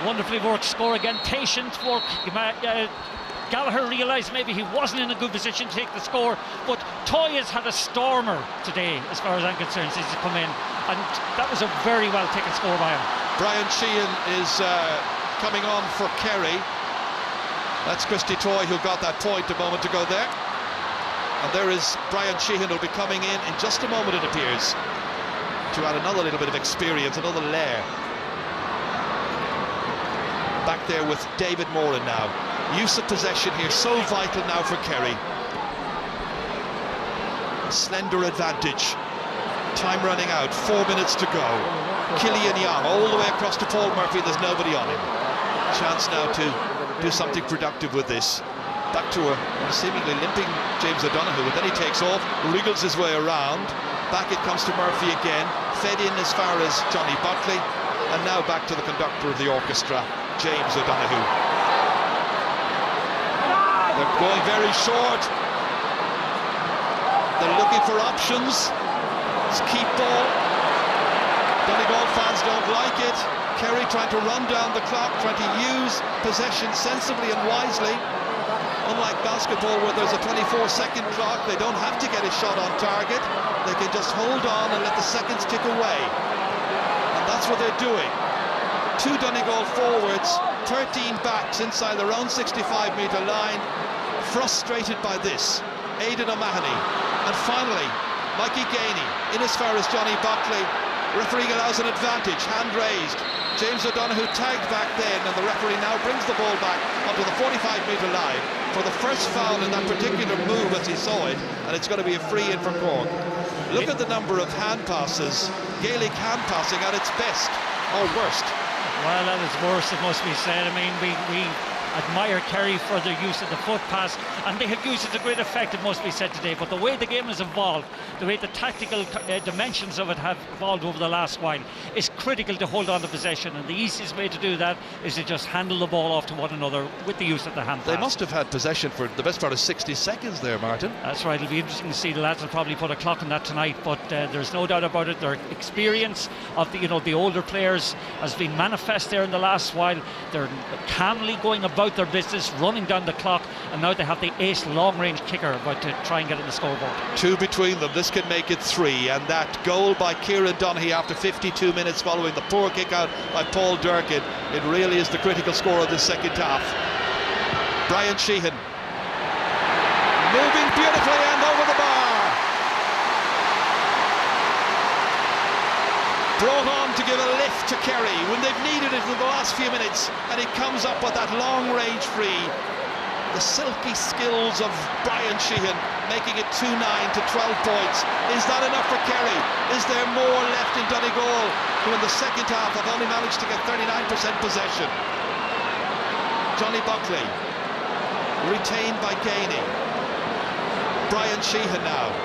Wonderfully worked score again, patient work. Gallagher realised maybe he wasn't in a good position to take the score, but Toy has had a stormer today as far as I'm concerned since he's come in, and that was a very well taken score by him. Brian Sheehan is coming on for Kerry. That's Christy Toy who got that point a moment ago there, and there is Brian Sheehan who'll be coming in just a moment, it appears, to add another little bit of experience, another layer. Back there with David Moran now. Use of possession here, so vital now for Kerry. Slender advantage. Time running out, 4 minutes to go. Killian Young all the way across to Paul Murphy, there's nobody on him. Chance now to do something productive with this. Back to a seemingly limping James O'Donoghue, but then he takes off, wriggles his way around. Back it comes to Murphy again, fed in as far as Johnny Buckley, and now back to the conductor of the orchestra, James O'Donoghue. They're going very short. They're looking for options. It's keep ball. Donegal fans don't like it. Kerry trying to run down the clock, trying to use possession sensibly and wisely. Unlike basketball where there's a 24-second clock, they don't have to get a shot on target. They can just hold on and let the seconds tick away. And that's what they're doing. 2 Donegal forwards, 13 backs inside their own 65-metre line, frustrated by this. Aidan O'Mahony. And finally, Mikey Gainey, in as far as Johnny Buckley. Referee allows an advantage, hand raised. James O'Donoghue tagged back then, and the referee now brings the ball back onto the 45-metre line for the first foul in that particular move as he saw it, and it's going to be a free in for Cork. Look at the number of hand passes, Gaelic hand passing at its best, or worst. Well, that is worse, it must be said. I mean, we admire Kerry for their use of the foot pass, and they have used it to great effect, it must be said today. But the way the game has evolved, the way the tactical dimensions of it have evolved over the last while, is critical to hold on to possession, and the easiest way to do that is to just handle the ball off to one another with the use of the hand pass. They must have had possession for the best part of 60 seconds there, Martin. That's right. It'll be interesting to see. The lads will probably put a clock on that tonight, but there's no doubt about it. Their experience of the older players has been manifest there in the last while. They're calmly going about their business, running down the clock, and now they have the ace long-range kicker about to try and get on the scoreboard. 2 between them. This can make it 3, and that goal by Kieran Donoghue after 52 minutes following the poor kick out by Paul Durkin, it really is the critical score of the second half. Brian Sheehan moving beautifully and over the bar. Brought on to give a lift to Kerry when they've needed it in the last few minutes, and he comes up with that long-range free. The silky skills of Brian Sheehan making it 2-9 to 12 points. Is that enough for Kerry? Is there more left in Donegal, who in the second half have only managed to get 39% possession? Johnny Buckley retained by Gainey. Brian Sheehan now.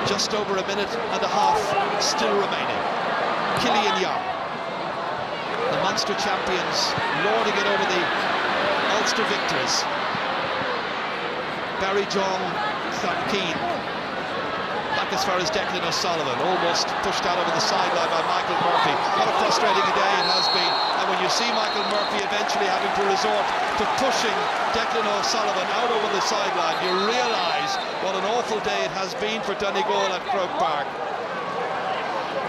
Just over a minute and a half still remaining. Killian Young, the Munster champions, lording it over the Ulster victors. Barry John Keane back as far as Declan O'Sullivan, almost pushed out over the sideline by Michael Murphy. What a frustrating day it has been, and when you see Michael Murphy eventually having to resort to pushing Declan O'Sullivan out over the sideline, you realise what an awful day it has been for Donegal at Croke Park.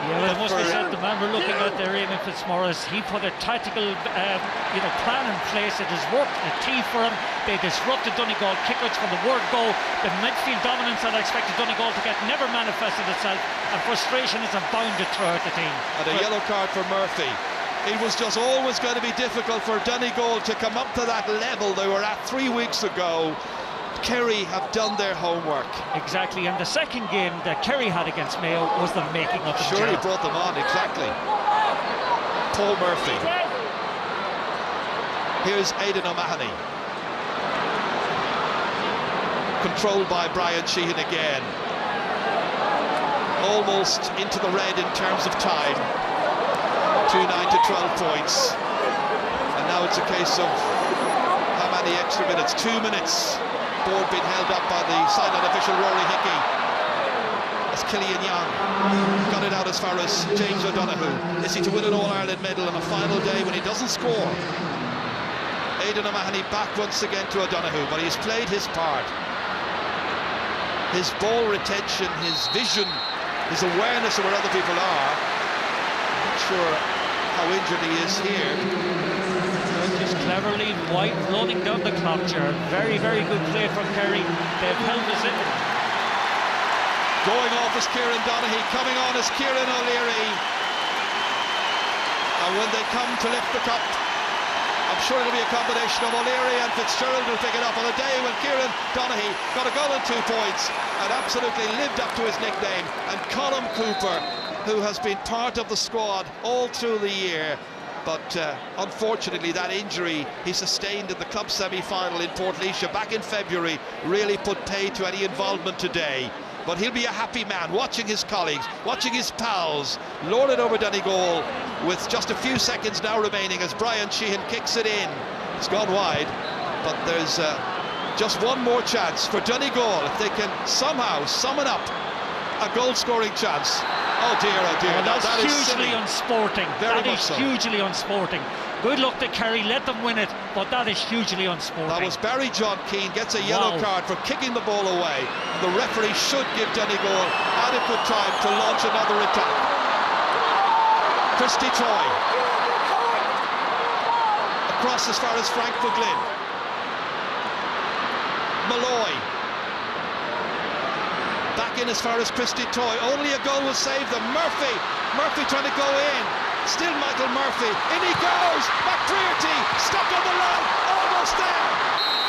Yeah, well, it must be said, the man we're looking at there, Eamon Fitzmaurice, he put a tactical plan in place. It has worked a T for him. They disrupted Donegal kickouts from the word go. The midfield dominance that I expected Donegal to get never manifested itself, and frustration is abounded throughout the team. And a yellow card for Murphy. It was just always going to be difficult for Donegal to come up to that level they were at 3 weeks ago. Kerry have done their homework. Exactly, and the second game that Kerry had against Mayo was the making of the Sure, he brought them on, exactly. Paul Murphy. Here's Aidan O'Mahony. Controlled by Brian Sheehan again. Almost into the red in terms of time. 2-9 to 12 points. And now it's a case of how many extra minutes? 2 minutes. Board being held up by the sideline official Rory Hickey as Killian Young got it out as far as James O'Donoghue. Is he to win an All-Ireland medal on a final day when he doesn't score? Aidan O'Mahony back once again to O'Donoghue, but he's played his part. His ball retention, his vision, his awareness of where other people are. I'm not sure how injured he is here. Just cleverly white running down the clock, Jared. Very, very good play from Kerry. They've held us in. Going off is Kieran Donoghue, coming on is Kieran O'Leary. And when they come to lift the cup, I'm sure it'll be a combination of O'Leary and Fitzgerald will pick it up on a day when Kieran Donoghue got a goal and 2 points and absolutely lived up to his nickname. And Colm Cooper, who has been part of the squad all through the year, but unfortunately that injury he sustained in the club semi-final in Portlaoise back in February really put pay to any involvement today. But he'll be a happy man watching his colleagues, watching his pals lord it over Donegal with just a few seconds now remaining as Brian Sheehan kicks it in. It's gone wide, but there's Just one more chance for Donegal if they can somehow summon up a goal-scoring chance. Oh dear, oh dear. Well, that is hugely silly. unsporting. Very that much is so. hugely unsporting. Good luck to Kerry, let them win it, but that is hugely unsporting. That was Barry John Keane, gets a yellow card for kicking the ball away. The referee should give Donegal adequate time to launch another attack. Christy Troy. Across as far as Frank McGlynn. Malloy. Back in as far as Christy Troy. Only a goal will save them. Murphy trying to go in. Still Michael Murphy. In he goes. McPherty stuck on the line. Almost there.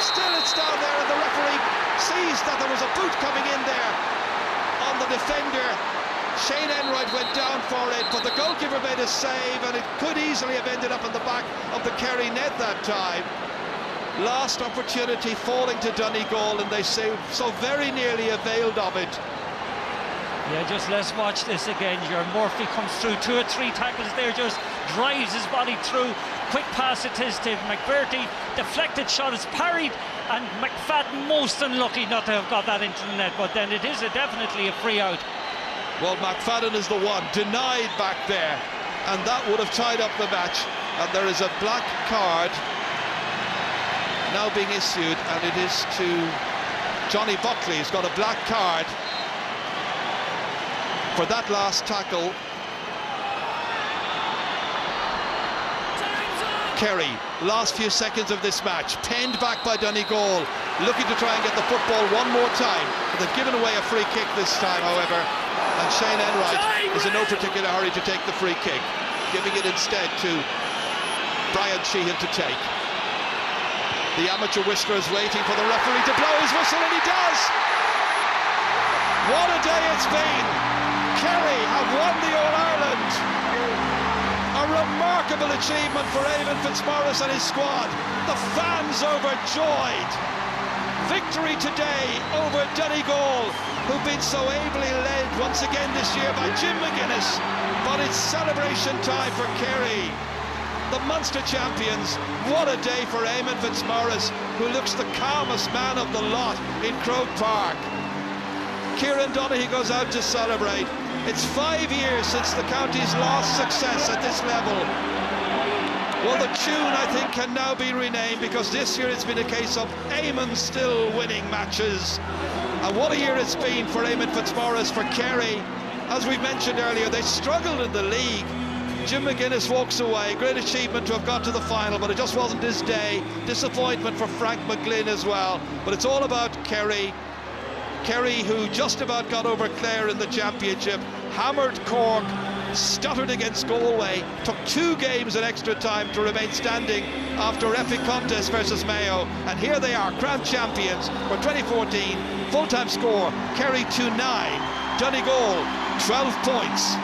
Still it's down there, and the referee sees that there was a boot coming in there on the defender. Shane Enright went down for it, but the goalkeeper made a save, and it could easily have ended up in the back of the Kerry net that time. Last opportunity falling to Donegal, and they so very nearly availed of it. Yeah, just let's watch this again. Your Murphy comes through 2 or 3 tackles there, just drives his body through. Quick pass it is to McPherty. Deflected shot is parried, and McFadden most unlucky not to have got that into the net, but then it is definitely a free out. Well, McFadden is the one denied back there, and that would have tied up the match. And there is a black card now being issued, and it is to Johnny Buckley. He's got a black card for that last tackle. Kerry, last few seconds of this match, penned back by Donegal, looking to try and get the football one more time, but they've given away a free kick this time, however, and Shane Enright is in no particular hurry to take the free kick, giving it instead to Brian Sheehan to take. The amateur whistler is waiting for the referee to blow his whistle, and he does! What a day it's been! Kerry have won the All-Ireland! A remarkable achievement for Eamon Fitzmaurice and his squad. The fans overjoyed. Victory today over Donegal, who've been so ably led once again this year by Jim McGuinness. But it's celebration time for Kerry, the Munster champions. What a day for Eamon Fitzmaurice, who looks the calmest man of the lot in Croke Park. Kieran Donaghy goes out to celebrate. It's 5 years since the county's last success at this level. Well, the tune, I think, can now be renamed, because this year it's been a case of Eamon still winning matches. And what a year it's been for Eamon Fitzmaurice, for Kerry. As we mentioned earlier, they struggled in the league. Jim McGuinness walks away. Great achievement to have got to the final, but it just wasn't his day. Disappointment for Frank McGlynn as well. But it's all about Kerry. Kerry, who just about got over Clare in the championship, hammered Cork, stuttered against Galway, took 2 games in extra time to remain standing after epic contest versus Mayo, and here they are, crowned champions for 2014. Full-time score, Kerry 2-9, Donegal 12 points.